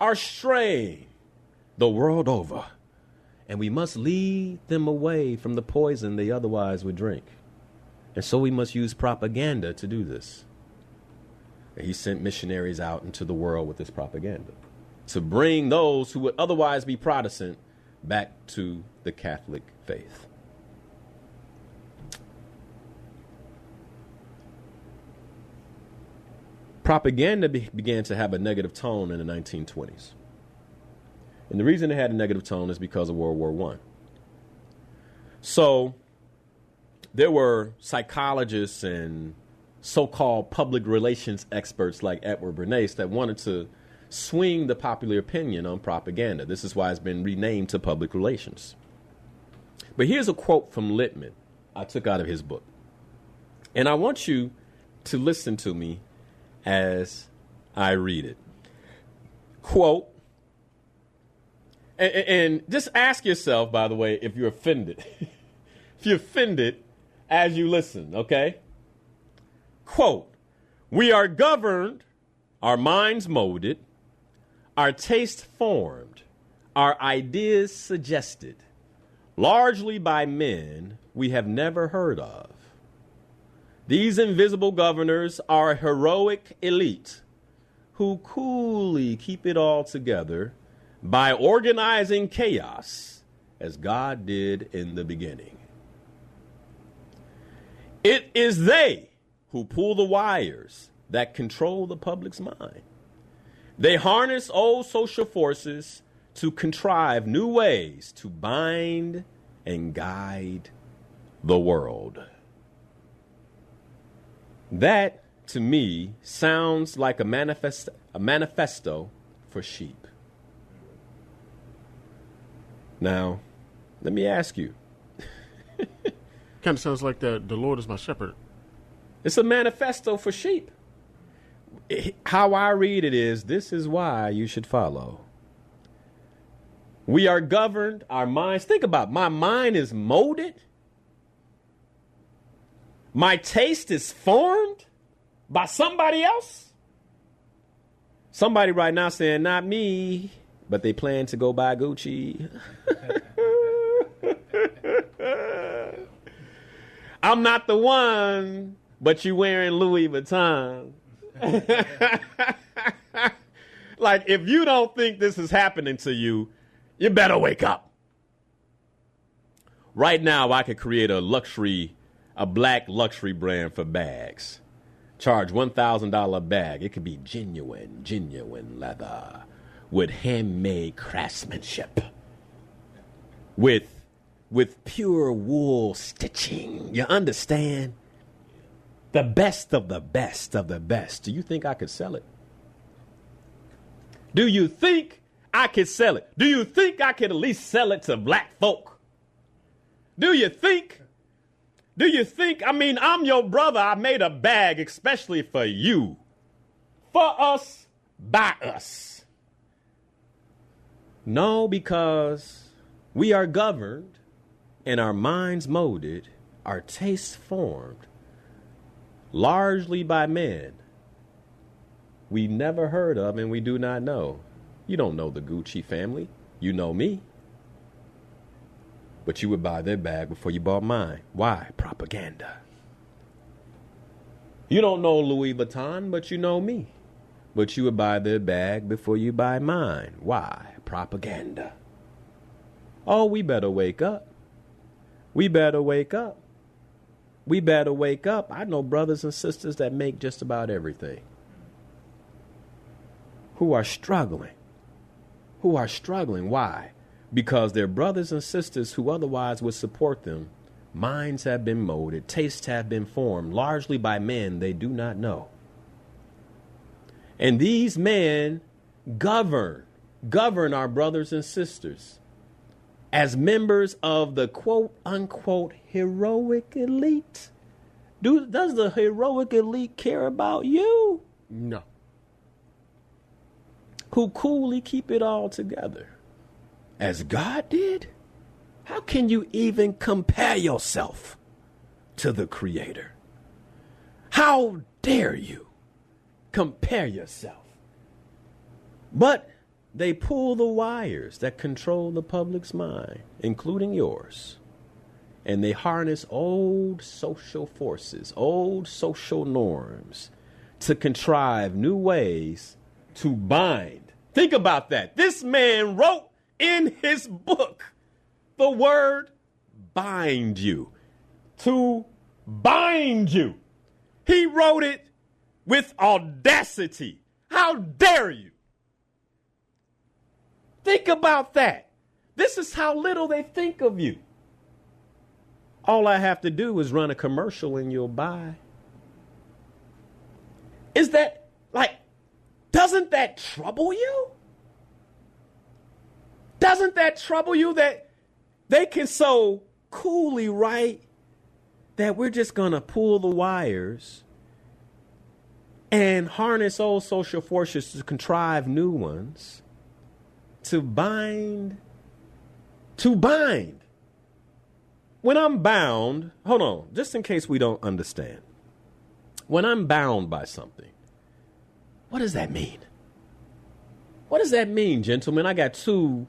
are straying the world over, and we must lead them away from the poison they otherwise would drink. And so we must use propaganda to do this. And he sent missionaries out into the world with this propaganda to bring those who would otherwise be Protestant back to the Catholic faith. Propaganda began to have a negative tone in the 1920s. And the reason it had a negative tone is because of World War I. So there were psychologists and so-called public relations experts like Edward Bernays that wanted to swing the popular opinion on propaganda. This is why it's been renamed to public relations. But here's a quote from Littman I took out of his book. And I want you to listen to me as I read it. Quote, and just ask yourself, by the way, if you're offended. If you're offended as you listen, okay? Quote, we are governed, our minds molded, our taste formed, our ideas suggested, largely by men we have never heard of. These invisible governors are a heroic elite who coolly keep it all together by organizing chaos as God did in the beginning. It is they who pull the wires that control the public's mind. They harness old social forces to contrive new ways to bind and guide the world. That, to me, sounds like a manifesto for sheep. Now, let me ask you. Kind of sounds like that. The Lord is my shepherd. It's a manifesto for sheep. How I read it is, this is why you should follow. We are governed, our minds. Think about it. My mind is molded. My taste is formed by somebody else. Somebody right now saying, not me, but they plan to go buy Gucci. I'm not the one, but you wearing Louis Vuitton. Like, if you don't think this is happening to you, you better wake up. Right now, I could create a black luxury brand for bags. Charge $1,000 bag. It could be genuine leather with handmade craftsmanship. With pure wool stitching. You understand? The best of the best of the best. Do you think I could sell it? Do you think I could sell it? Do you think I could at least sell it to black folk? Do you think? I mean, I'm your brother. I made a bag especially for you. For us, by us. No, because we are governed and our minds molded, our tastes formed, largely by men we never heard of and we do not know. You don't know the Gucci family. You know me. But you would buy their bag before you bought mine. Why? Propaganda. You don't know Louis Vuitton, but you know me. But you would buy their bag before you buy mine. Why? Propaganda. Oh, we better wake up. We better wake up. We better wake up. I know brothers and sisters that make just about everything who are struggling. Why? Because their brothers and sisters who otherwise would support them, minds have been molded, tastes have been formed, largely by men they do not know. And these men govern our brothers and sisters as members of the quote unquote heroic elite. Does the heroic elite care about you? No. Who coolly keep it all together as God did? How can you even compare yourself to the Creator? How dare you compare yourself? But they pull the wires that control the public's mind, including yours. And they harness old social forces, old social norms to contrive new ways to bind. Think about that. This man wrote in his book the word bind you. To bind you. He wrote it with audacity. How dare you? Think about that. This is how little they think of you. All I have to do is run a commercial and you'll buy. Is that like, doesn't that trouble you? Doesn't that trouble you that they can so coolly write that we're just going to pull the wires and harness old social forces to contrive new ones to bind? When I'm bound, hold on, just in case we don't understand. When I'm bound by something, what does that mean? What does that mean, gentlemen? I got two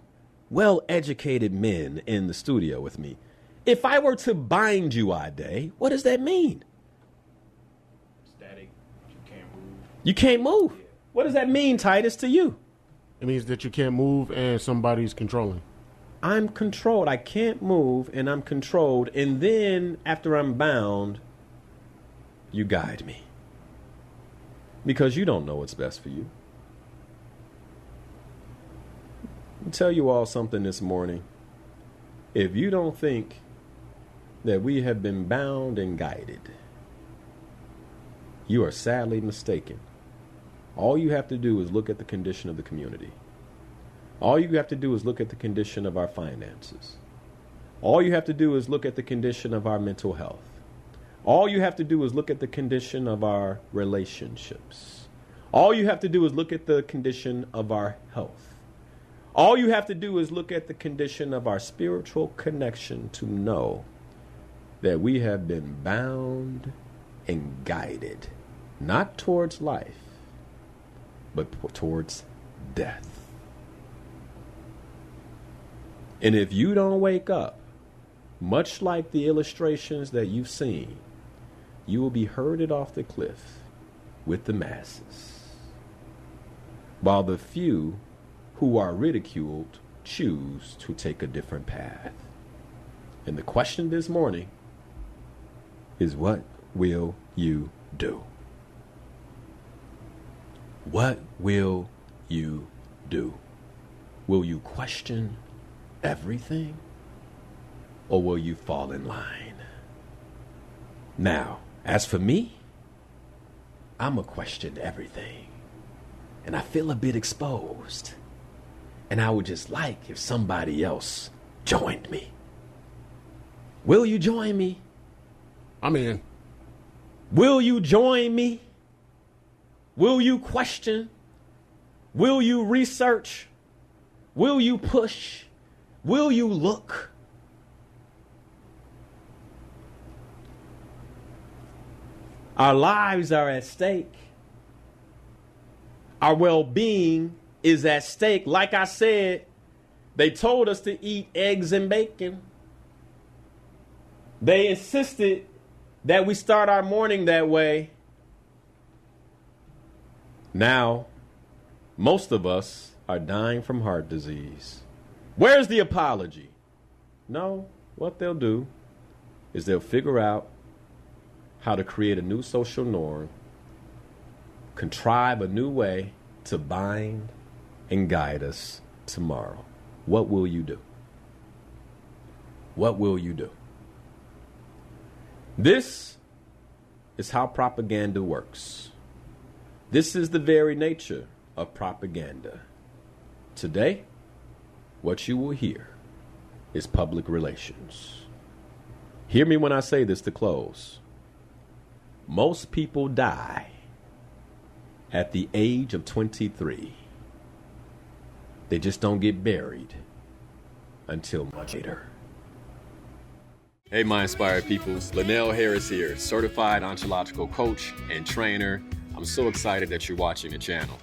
well-educated men in the studio with me. If I were to bind you, Ade, what does that mean? Static. You can't move. You can't move? Yeah. What does that mean, Titus, to you? It means that you can't move and somebody's controlling. I'm controlled. I can't move and I'm controlled. And then after I'm bound, you guide me. Because you don't know what's best for you. I'll tell you all something this morning. If you don't think that we have been bound and guided, you are sadly mistaken. All you have to do is look at the condition of the community. All you have to do is look at the condition of our finances. All you have to do is look at the condition of our mental health. All you have to do is look at the condition of our relationships. All you have to do is look at the condition of our health. All you have to do is look at the condition of our spiritual connection to know that we have been bound and guided, not towards life, but towards death. And if you don't wake up, much like the illustrations that you've seen, you will be herded off the cliff with the masses. while the few who are ridiculed choose to take a different path. And the question this morning is, what will you do? What will you do? Will you question everything, or will you fall in line? Now, as for me, I'm a question everything, and I feel a bit exposed, and I would just like if somebody else joined me. Will you join me? I'm in. Will you join me? Will you question? Will you research? Will you push? Will you look? Our lives are at stake. Our well-being is at stake. Like I said, they told us to eat eggs and bacon. They insisted that we start our morning that way. Now, most of us are dying from heart disease. Where's the apology? No, what they'll do is they'll figure out how to create a new social norm, contrive a new way to bind and guide us tomorrow. What will you do? What will you do? This is how propaganda works. This is the very nature of propaganda. Today, what you will hear is public relations. Hear me when I say this to close. Most people die at the age of 23. They just don't get buried until much later. Hey, my inspired peoples. Linnell Harris here, certified ontological coach and trainer. I'm so excited that you're watching the channel.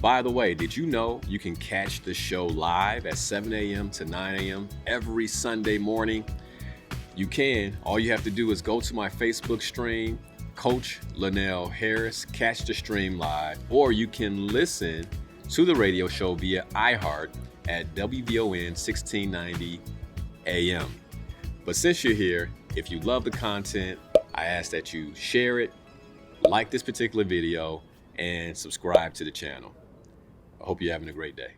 By the way, did you know you can catch the show live at 7 a.m. to 9 a.m. every Sunday morning? You can. All you have to do is go to my Facebook stream, Coach Linnell Harris, catch the stream live, or you can listen to the radio show via iHeart at WVON 1690 AM. But since you're here, if you love the content, I ask that you share it, like this particular video, and subscribe to the channel. I hope you're having a great day.